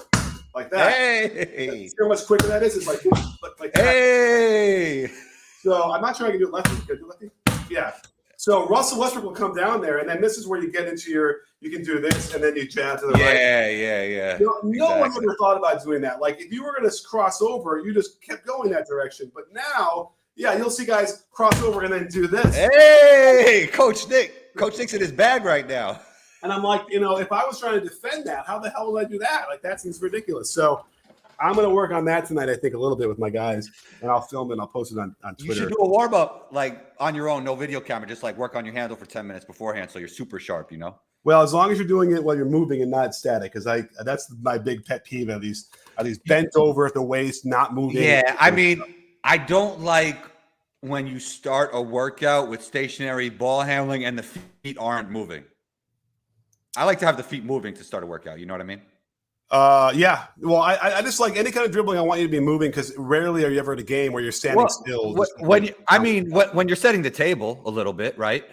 like that, hey, see how much quicker that is? It's like that. Hey. So I'm not sure I can do it lefty. Can I do lefty? Yeah. So Russell Westbrook will come down there, and then this is where you get into you can do this, and then you jab to the right. Yeah. No one ever thought about doing that. Like, if you were going to cross over, you just kept going that direction. But now, you'll see guys cross over and then do this. Hey, Coach Nick. Coach Nick's in his bag right now. And I'm like, you know, if I was trying to defend that, how the hell would I do that? Like, that seems ridiculous. So I'm going to work on that tonight, I think, a little bit with my guys, and I'll film it and I'll post it on Twitter. You should do a warm-up, like, on your own, no video camera, just, like, work on your handle for 10 minutes beforehand so you're super sharp, you know? Well, as long as you're doing it while you're moving and not static, because that's my big pet peeve of these bent over at the waist, not moving. Yeah, I mean, I don't like when you start a workout with stationary ball handling and the feet aren't moving. I like to have the feet moving to start a workout, you know what I mean? Yeah. Well, I just like any kind of dribbling. I want you to be moving, because rarely are you ever at a game where you're standing still. When you're setting the table a little bit, right?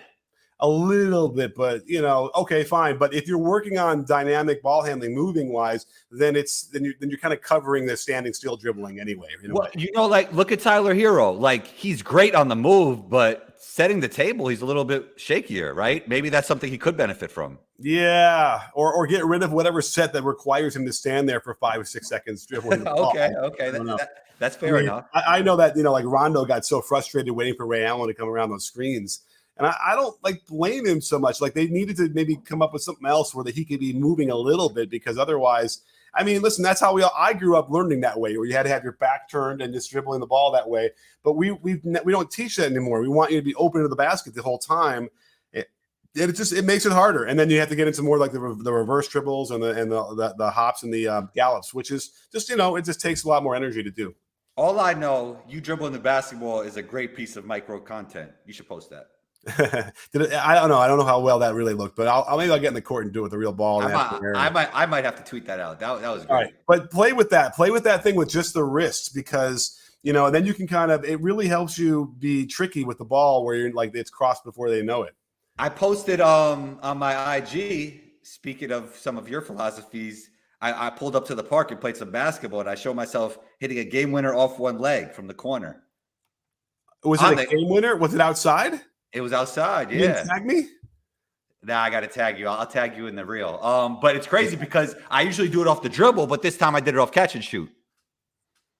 A little bit, but you know, okay, fine. But if you're working on dynamic ball handling, moving wise, then you're kind of covering the standing still dribbling anyway. Well, you know, like look at Tyler Hero. Like, he's great on the move, but setting the table, he's a little bit shakier, right? Maybe that's something he could benefit from. Yeah, or get rid of whatever set that requires him to stand there for 5 or 6 seconds dribbling the ball. Okay. That's I fair mean, enough. I know that, like Rondo got so frustrated waiting for Ray Allen to come around those screens. And I don't like blame him so much. Like they needed to maybe come up with something else where that he could be moving a little bit, because otherwise, I mean, listen, that's how I grew up learning that way, where you had to have your back turned and just dribbling the ball that way. But we don't teach that anymore. We want you to be open to the basket the whole time. It makes it harder, and then you have to get into more like the reverse dribbles and the hops and the gallops, which is just it just takes a lot more energy to do. All I know, you dribbling the basketball is a great piece of micro content. You should post that. I don't know. I don't know how well that really looked, but maybe I'll get in the court and do it with the real ball. I might have to tweet that out. That was great. All right, but play with that thing with just the wrists, because and then you can it really helps you be tricky with the ball where you're like it's crossed before they know it. I posted on my IG, speaking of some of your philosophies, I pulled up to the park and played some basketball, and I showed myself hitting a game winner off one leg from the corner. Was it a game winner? Was it outside? It was outside, yeah. You didn't tag me? Nah, I got to tag you. I'll tag you in the reel. But it's crazy because I usually do it off the dribble, but this time I did it off catch and shoot.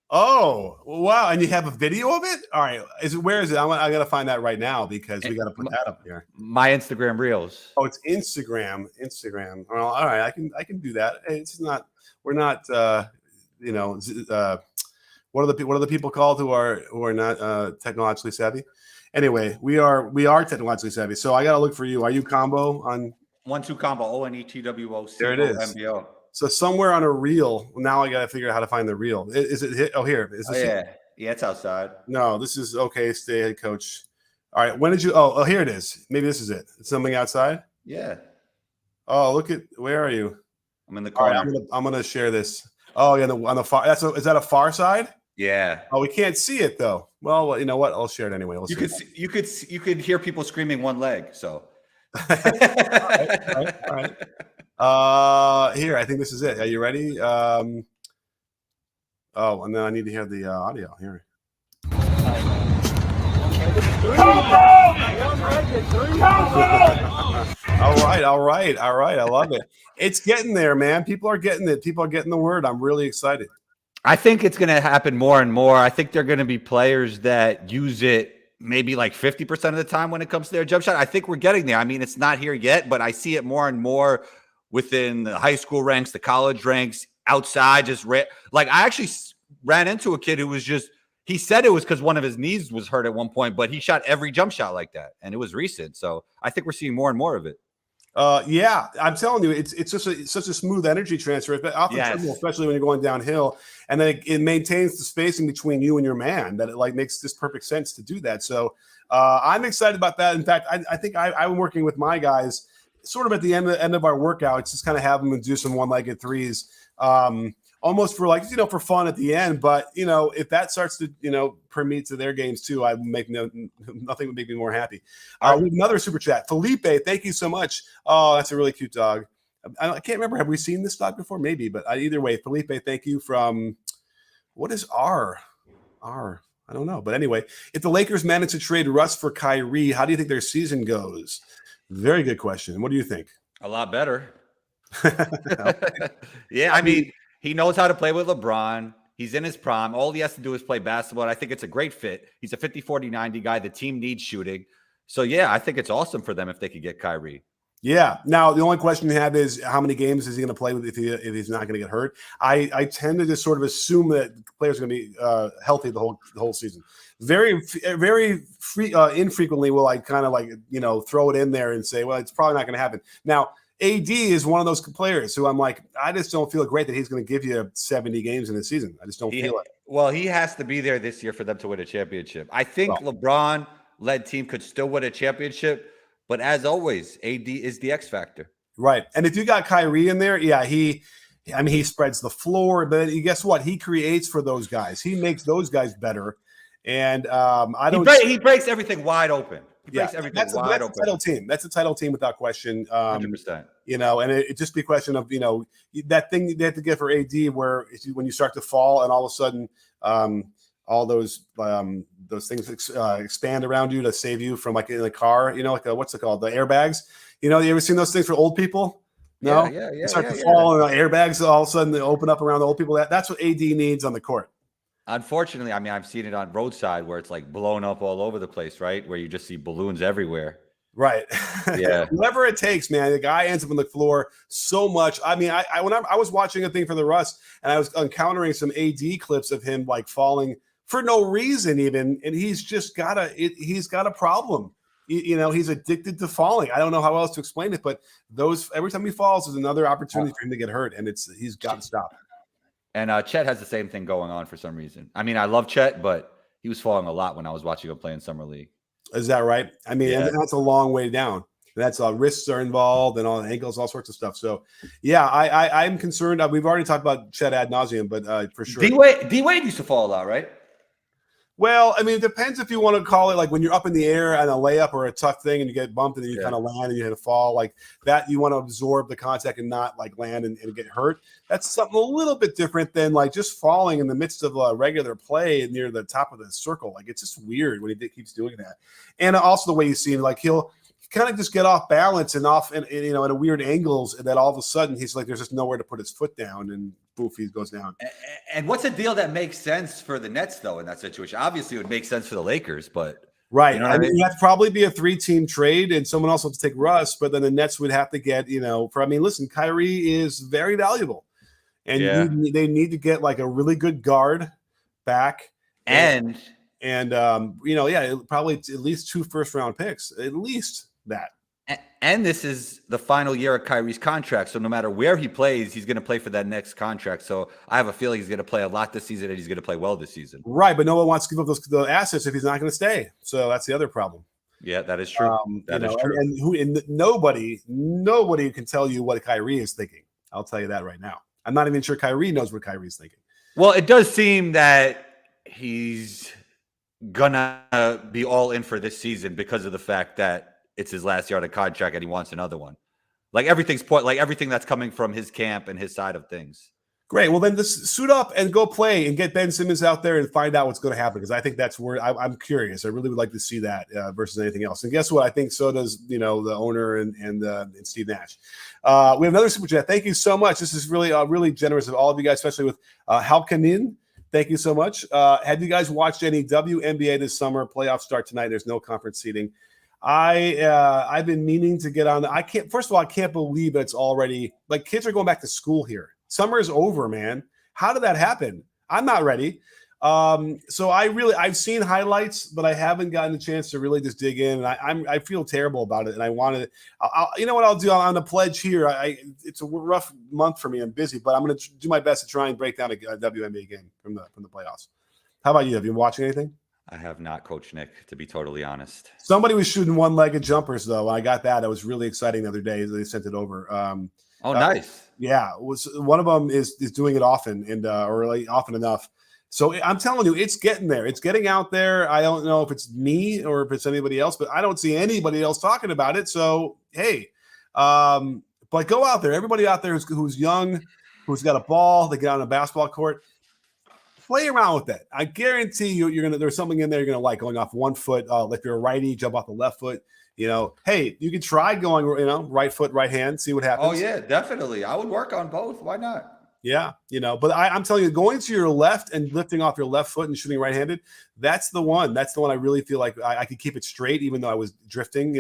Oh, wow. And you have a video of it? All right. Where is it? I got to find that right now, because we got to put that up here. My Instagram reels. Oh, it's Instagram. Well, all right. I can do that. It's not, we're not, what are the people called who are not technologically savvy? Anyway, we are technologically savvy. So I got to look for you. Are you combo on 1-2 combo? ONETWO. There it is. MBO. So somewhere on a reel. Now I got to figure out how to find the reel. Is it hit? Oh, here. Is this Yeah, it's outside. No, this is okay. Stay ahead, coach. All right. When did you? Oh, here it is. Maybe this is it. It's something outside. Yeah. Oh, look at, where are you? I'm in the corner. Right, I'm gonna share this. Oh, yeah, on the far. Is that a far side? Yeah. Oh, we can't see it though. Well, you know what? I'll share it anyway. You could hear people screaming one leg. So. All right. Here, I think this is it. Are you ready? And then I need to hear the audio here. All right. I love it. It's getting there, man. People are getting it. People are getting the word. I'm really excited. I think it's going to happen more and more. I think they're going to be players that use it maybe like 50% of the time when it comes to their jump shot. I think we're getting there. I mean, it's not here yet, but I see it more and more within the high school ranks, the college ranks, outside. I actually ran into a kid who was he said it was because one of his knees was hurt at one point, but he shot every jump shot like that, and it was recent. So I think we're seeing more and more of it. Yeah, I'm telling you, it's just such a smooth energy transfer, especially when you're going downhill, and then it maintains the spacing between you and your man. That it makes this perfect sense to do that. So I'm excited about that. In fact, I think I'm working with my guys sort of at the end of our workouts, just kind of have them do some one-legged threes, almost for for fun at the end. But if that starts to permeate to their games too, I make nothing would make me more happy. We have another super chat, Felipe. Thank you so much. Oh, that's a really cute dog. I can't remember. Have we seen this dog before? Maybe, but either way, Felipe, thank you. From what is R? I don't know, but anyway, if the Lakers manage to trade Russ for Kyrie, how do you think their season goes? Very good question. What do you think? A lot better. Yeah, I mean, he knows how to play with LeBron. He's in his prime. All he has to do is play basketball. And I think it's a great fit. He's a 50-40-90 guy. The team needs shooting. So, yeah, I think it's awesome for them if they could get Kyrie. Yeah. Now, the only question you have is how many games is he going to play with if he's not going to get hurt? I tend to just sort of assume that the players are going to be healthy the whole season. Very infrequently will I kind of throw it in there and say, well, it's probably not going to happen. Now, AD is one of those players who I'm like, I just don't feel great that he's going to give you 70 games in the season. I just don't feel it. Well, he has to be there this year for them to win a championship. I think LeBron-led team could still win a championship, but as always, AD is the X factor. Right. And if you got Kyrie in there, yeah, he spreads the floor, but guess what? He creates for those guys. He makes those guys better. And he breaks everything wide open. That's a title team. That's a title team without question. 100%. And it just be a question of, that thing they have to get for AD where when you start to fall and all of a sudden all those things expand around you to save you from like in a car, like what's it called? The airbags. You ever seen those things for old people? No, Yeah. you start to fall, and the airbags all of a sudden they open up around the old people. That's what AD needs on the court. Unfortunately, I mean, I've seen it on roadside where it's like blown up all over the place, right? Where you just see balloons everywhere. Right. Yeah. Whatever it takes, man. The guy ends up on the floor so much. I mean, when I was watching a thing for the Russ, and I was encountering some AD clips of him like falling for no reason, even, and he's got a problem. He's addicted to falling. I don't know how else to explain it, but every time he falls is another opportunity for him to get hurt, and he's got to stop. And Chet has the same thing going on for some reason. I mean, I love Chet, but he was falling a lot when I was watching him play in Summer League. Is that right? I mean, Yeah. and that's a long way down. That's wrists are involved and all ankles, all sorts of stuff. So, yeah, I'm concerned. We've already talked about Chet ad nauseum, but for sure. D-Wade used to fall a lot, right? Well, I mean, it depends if you want to call it like when you're up in the air on a layup or a tough thing and you get bumped and then you kind of land and you hit a fall like that. You want to absorb the contact and not like land and get hurt. That's something a little bit different than like just falling in the midst of a regular play near the top of the circle. Like it's just weird when he keeps doing that. And also the way you see him, like he'll kind of just get off balance and off and at a weird angles, and then all of a sudden he's like there's just nowhere to put his foot down and poof, he goes down. And what's a deal that makes sense for the Nets though in that situation? Obviously it would make sense for the Lakers, but right. You know what I mean? That'd probably be a 3-team trade and someone else will have to take Russ, but then the Nets would have to get, listen, Kyrie is very valuable. And they need to get like a really good guard back. And probably at least 2 first-round picks, at least that. And this is the final year of Kyrie's contract. So no matter where he plays, he's going to play for that next contract. So I have a feeling he's going to play a lot this season and he's going to play well this season. Right. But no one wants to give up the assets if he's not going to stay. So that's the other problem. Yeah, that is true. That is true. And nobody can tell you what Kyrie is thinking. I'll tell you that right now. I'm not even sure Kyrie knows what Kyrie's thinking. Well, it does seem that he's gonna be all in for this season because of the fact that it's his last year on a contract and he wants another one. Like everything that's coming from his camp and his side of things. Great. Well, then just suit up and go play and get Ben Simmons out there and find out what's going to happen, because I think that's where I'm curious. I really would like to see that versus anything else. And guess what? I think so does the owner and Steve Nash. We have another super chat. Thank you so much. This is really generous of all of you guys, especially with Halkanin. Thank you so much. Have you guys watched any WNBA this summer? Playoffs start tonight. There's no conference seating. I've been meaning to get on. I can't believe it's already like kids are going back to school here. Summer is over, man. How did that happen? I'm not ready. So I've seen highlights, but I haven't gotten a chance to really just dig in. And I feel terrible about it. And I wanted, you know what I'll do on the pledge here. It's a rough month for me. I'm busy, but I'm going to do my best to try and break down a WNBA game from the playoffs. How about you? Have you been watching anything? I have not, Coach Nick, to be totally honest. Somebody was shooting one-legged jumpers, though. I got that. That was really exciting the other day. They sent it over. Nice. Yeah, one of them is doing it often or like often enough. So I'm telling you, it's getting there. It's getting out there. I don't know if it's me or if it's anybody else, but I don't see anybody else talking about it. So hey, but go out there. Everybody out there who's young, who's got a ball, they get on a basketball court. Play around with that. I guarantee you, there's something in there you're gonna like going off one foot. If you're a righty, jump off the left foot. Hey, you can try going, right foot, right hand, see what happens. Oh yeah, definitely. I would work on both. Why not? Yeah, but I'm telling you, going to your left and lifting off your left foot and shooting right-handed, that's the one. That's the one I really feel like I could keep it straight, even though I was drifting,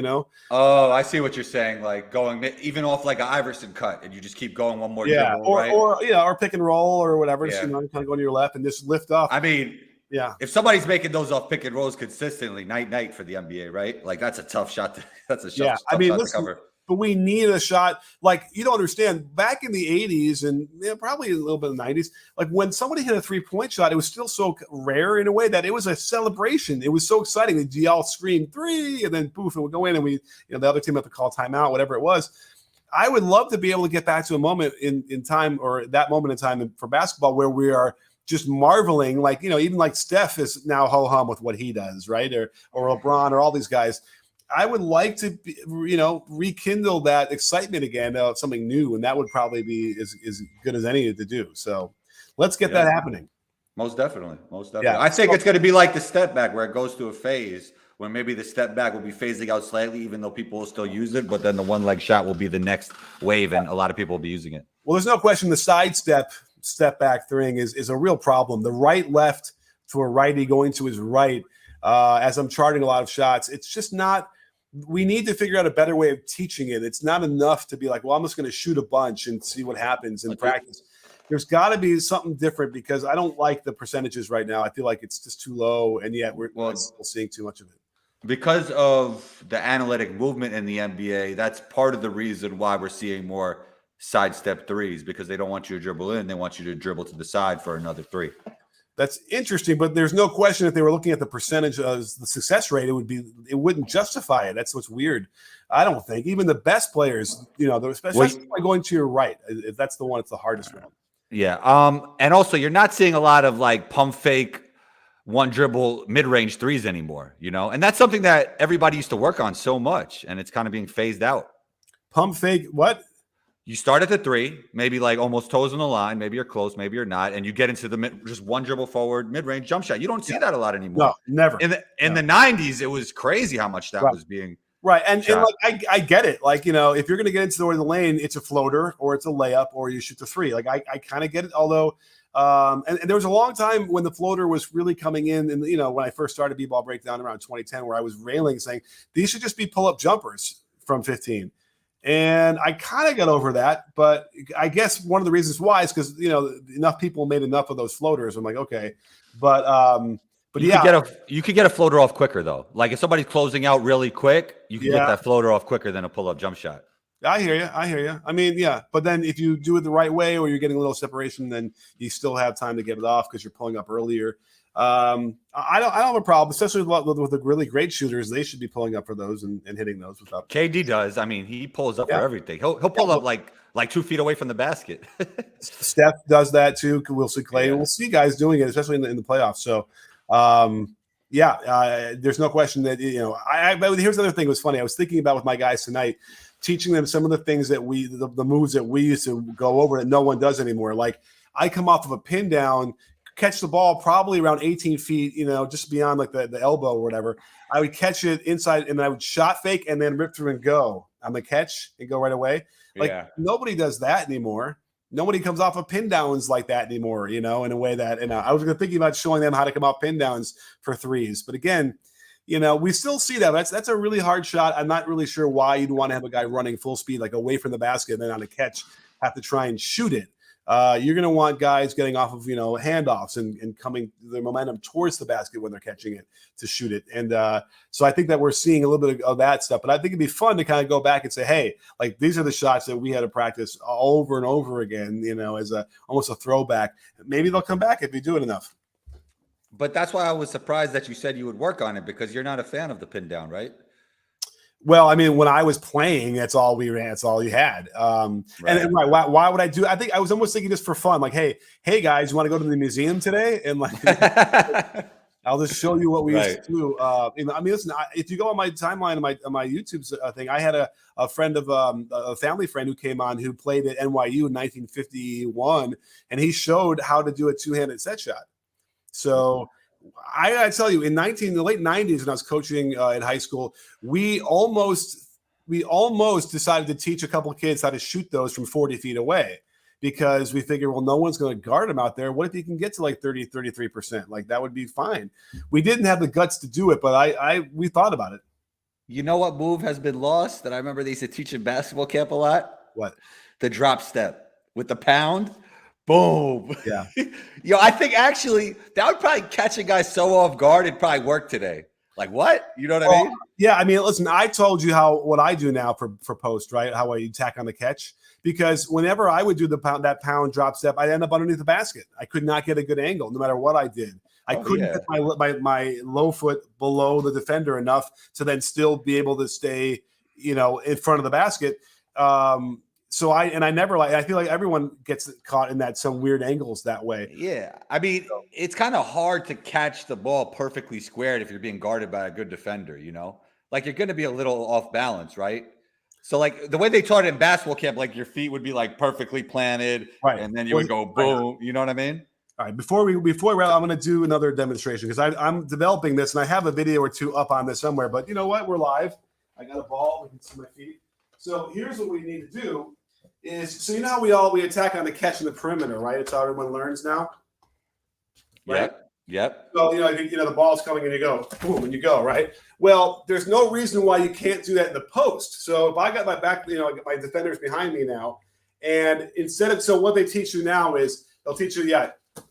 Oh, I see what you're saying. Like going even off like an Iverson cut, and you just keep going one more dribble, or right? or pick and roll or whatever. Yeah. Just, kind of go to your left and just lift off. I mean, yeah. If somebody's making those off pick and rolls consistently, night for the NBA, right? Like that's a tough shot. That's a tough shot to cover. But we need a shot. Like, you don't understand, back in the 80s and probably a little bit in the 90s, like when somebody hit a three-point shot, it was still so rare in a way that it was a celebration. It was so exciting. They'd all scream 3, and then poof, it would go in, and the other team had to call timeout, whatever it was. I would love to be able to get back to a moment in time, or that moment in time for basketball, where we are just marveling, like, even like Steph is now ho-hum with what he does, right? Or LeBron or all these guys. I would like to, rekindle that excitement again of something new, and that would probably be as good as any to do. So let's get that happening. Most definitely. Yeah. I think it's going to be like the step back where it goes to a phase where maybe the step back will be phasing out slightly, even though people will still use it. But then the one leg shot will be the next wave, and a lot of people will be using it. Well, there's no question the step back thing is a real problem. The right left to a righty going to his right, as I'm charting a lot of shots, it's just not. We need to figure out a better way of teaching it. It's not enough to be like, well, I'm just going to shoot a bunch and see what happens in practice. There's got to be something different because I don't like the percentages right now. I feel like it's just too low, and yet we're still seeing too much of it. Because of the analytic movement in the NBA, that's part of the reason why we're seeing more sidestep threes, because they don't want you to dribble in. They want you to dribble to the side for another three. That's interesting, but there's no question if they were looking at the percentage of the success rate, it wouldn't justify it. That's what's weird. I don't think even the best players, especially by going to your right, if that's the one, it's the hardest one. Yeah. And also you're not seeing a lot of like pump fake one dribble mid-range threes anymore, and that's something that everybody used to work on so much, and it's kind of being phased out. Pump fake what? You start at the three, maybe like almost toes on the line. Maybe you're close, maybe you're not. And you get into just one dribble forward, mid-range jump shot. You don't see that a lot anymore. No, never. In the 90s, it was crazy how much that was being right. And like I get it. Like, if you're going to get into the lane, it's a floater or it's a layup or you shoot the three. Like I kind of get it. Although, and there was a long time when the floater was really coming in. And, when I first started B-ball breakdown around 2010, where I was railing saying these should just be pull-up jumpers from 15. And I kind of got over that, but I guess one of the reasons why is because enough people made enough of those floaters. I'm like, okay, but you could get a floater off quicker though. Like if somebody's closing out really quick, you can get that floater off quicker than a pull-up jump shot. I hear you. I mean, yeah, but then if you do it the right way or you're getting a little separation, then you still have time to get it off because you're pulling up earlier. I don't have a problem, especially with the really great shooters. They should be pulling up for those and hitting those without. KD does. I mean, he pulls up for everything. He'll pull up like 2 feet away from the basket. Steph does that too. We'll see Clay. Yeah. We'll see guys doing it, especially in the playoffs. So, there's no question that But here's the other thing. It was funny. I was thinking about with my guys tonight, teaching them some of the things that the moves that we used to go over that no one does anymore. Like I come off of a pin down, catch the ball probably around 18 feet, just beyond like the elbow or whatever. I would catch it inside and I would shot fake and then rip through and go on the catch and go right away. Nobody does that anymore. Nobody comes off of pin downs like that anymore, in a way that, and I was thinking about showing them how to come off pin downs for threes. But again, we still see that. That's a really hard shot. I'm not really sure why you'd want to have a guy running full speed, like away from the basket, and then on a catch have to try and shoot it. You're going to want guys getting off of, handoffs and coming the momentum towards the basket when they're catching it to shoot it. And so I think that we're seeing a little bit of that stuff. But I think it'd be fun to kind of go back and say, hey, like these are the shots that we had to practice over and over again, as almost a throwback. Maybe they'll come back if you do it enough. But that's why I was surprised that you said you would work on it, because you're not a fan of the pin down, right? Well, I mean, when I was playing, that's all we ran. That's all you had. And why would I do? I think I was almost thinking just for fun, like, hey guys, you want to go to the museum today? And like, I'll just show you what we used to do. I mean, listen, if you go on my timeline on my YouTube thing, I had a friend of a family friend who came on who played at NYU in 1951, and he showed how to do a two-handed set shot. So I tell you, in the late 90s, when I was coaching in high school, we almost decided to teach a couple of kids how to shoot those from 40 feet away, because we figured, well, no one's going to guard them out there. What if you can get to like 30, 33%? Like that would be fine. We didn't have the guts to do it, but we thought about it. You know what move has been lost that I remember they used to teach in basketball camp a lot? What? The drop step with the pound. Boom. Yeah. I think actually that would probably catch a guy so off guard, it'd probably work today. Like what? You know what I mean? Yeah. I mean, listen, I told you what I do now for post, right? How I tack on the catch, because whenever I would do that pound drop step, I'd end up underneath the basket. I could not get a good angle no matter what I did. I couldn't get my low foot below the defender enough to then still be able to stay, in front of the basket. I feel like everyone gets caught in some weird angles that way. Yeah. I mean, it's kind of hard to catch the ball perfectly squared if you're being guarded by a good defender, like you're going to be a little off balance, right? So like the way they taught it in basketball camp, like your feet would be like perfectly planted, right? And then you would go boom. You know what I mean? All right, before we wrap, I'm going to do another demonstration because I'm developing this and I have a video or two up on this somewhere. But you know what? We're live. I got a ball. We can see my feet. So here's what we need to do is, so you know how we attack on the catch in the perimeter, right? It's how everyone learns now. Right? Yep. So the ball's coming and you go boom and you go, right? Well, there's no reason why you can't do that in the post. So if I got my back, I got my defenders behind me now, and so what they teach you now is they'll teach you,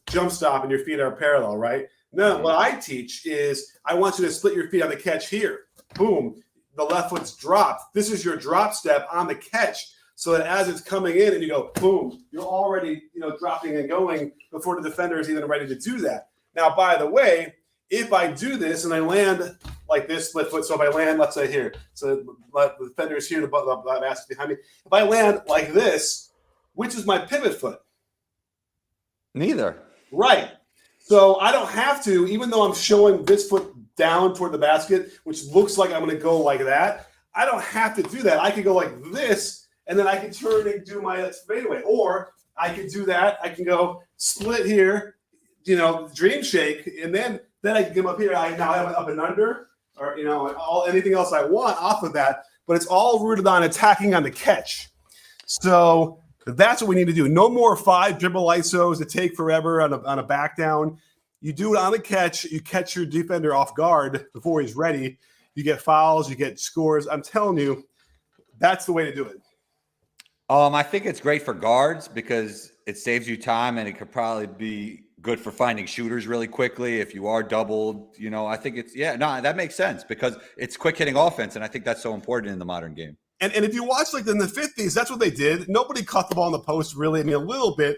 jump stop and your feet are parallel, right? No, what I teach is I want you to split your feet on the catch here. Boom. The left foot's dropped. This is your drop step on the catch, so that as it's coming in and you go boom, you're already dropping and going before the defender is even ready to do that. Now, by the way, if I do this and I land like this, split foot, so if I land, let's say here, so the defender is here, the basket behind me. If I land like this, which is my pivot foot? Neither. Right. So I don't have to, even though I'm showing this foot down toward the basket, which looks like I'm going to go like that, I don't have to do that. I could go like this, and then I can turn and do my fadeaway. Or I could do that. I can go split here, dream shake, and then I can come up here. I now have an up and under, or anything else I want off of that. But it's all rooted on attacking on the catch. So that's what we need to do. No more 5 dribble isos that take forever on a back down. You do it on the catch. You catch your defender off guard before he's ready. You get fouls. You get scores. I'm telling you, that's the way to do it. I think it's great for guards because it saves you time, and it could probably be good for finding shooters really quickly if you are doubled. I think that makes sense because it's quick hitting offense, and I think that's so important in the modern game. And if you watch in the 50s, that's what they did. Nobody caught the ball in the post really. I mean, a little bit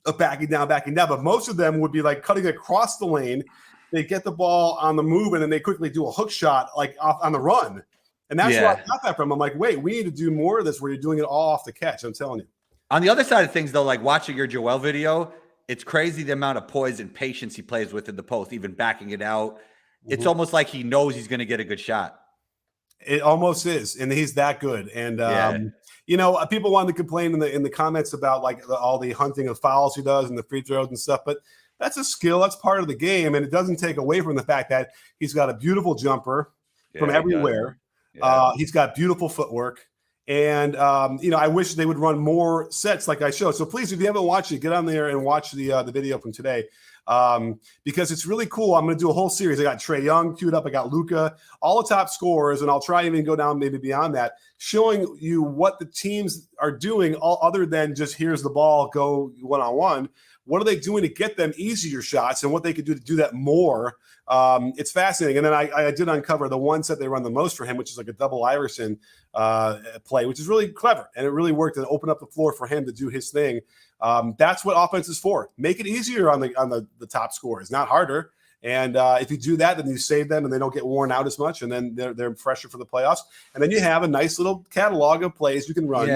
of backing down. But most of them would be like cutting across the lane. They get the ball on the move, and then they quickly do a hook shot like off on the run. And that's where I got that from. I'm like, wait, we need to do more of this where you're doing it all off the catch. I'm telling you. On the other side of things, though, like watching your Joel video, it's crazy the amount of poise and patience he plays with in the post, even backing it out. Mm-hmm. It's almost like he knows he's going to get a good shot. It almost is, and he's that good. And people wanted to complain in the comments about like all the hunting of fouls he does and the free throws and stuff, but that's a skill. That's part of the game, and it doesn't take away from the fact that he's got a beautiful jumper from everywhere. Yeah. He's got beautiful footwork, and I wish they would run more sets like I showed. So please, if you haven't watched it, get on there and watch the video from today. Because it's really cool. I'm going to do a whole series. I got Trae Young queued up. I got Luka, all the top scorers, and I'll try even go down maybe beyond that, showing you what the teams are doing all other than just here's the ball, go one-on-one. What are they doing to get them easier shots and what they could do to do that more? It's fascinating. And then I did uncover the one set they run the most for him, which is like a double Iverson play, which is really clever. And it really worked and opened up the floor for him to do his thing. That's what offense is for. Make it easier on the top scorers, not harder. And if you do that, then you save them and they don't get worn out as much. And then they're fresher for the playoffs. And then you have a nice little catalog of plays you can run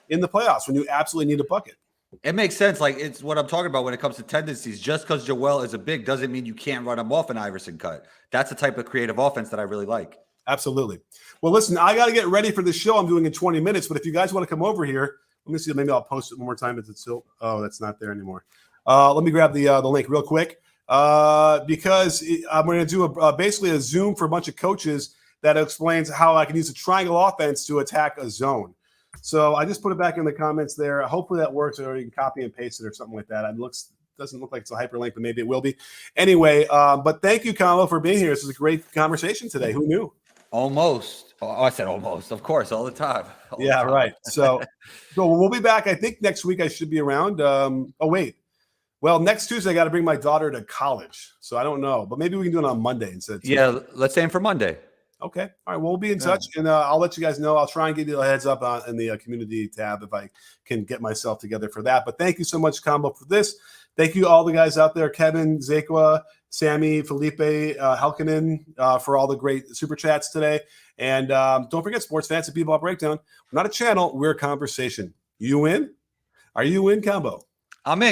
in the playoffs when you absolutely need a bucket. It makes sense. Like it's what I'm talking about when it comes to tendencies. Just because Joel is a big doesn't mean you can't run him off an Iverson cut. That's the type of creative offense that I really like. Absolutely. Well, listen, I got to get ready for the show I'm doing in 20 minutes. But if you guys want to come over here, let me see. Maybe I'll post it one more time. Is it still? Oh, that's not there anymore. Let me grab the link real quick because I'm going to do basically a Zoom for a bunch of coaches that explains how I can use a triangle offense to attack a zone. So I just put it back in the comments there. Hopefully that works, or you can copy and paste it or something like that. It doesn't look like it's a hyperlink, but maybe it will be. Anyway, but thank you, Kamala, for being here. This is a great conversation today. Who knew? Almost. Oh, I said almost. Of course, all the time. Right. So we'll be back. I think next week I should be around. Well, next Tuesday I got to bring my daughter to college, so I don't know. But maybe we can do it on Monday instead. Yeah, let's aim for Monday. Okay. All right. Well, we'll be in touch, and I'll let you guys know. I'll try and give you a heads up in the community tab if I can get myself together for that. But thank you so much, Combo, for this. Thank you, all the guys out there, Kevin, Zakwa, Sammy, Felipe, Helkinen, for all the great super chats today. And don't forget, Sports Fantasy B-Ball Breakdown. We're not a channel. We're a conversation. You in? Are you in, Combo? I'm in.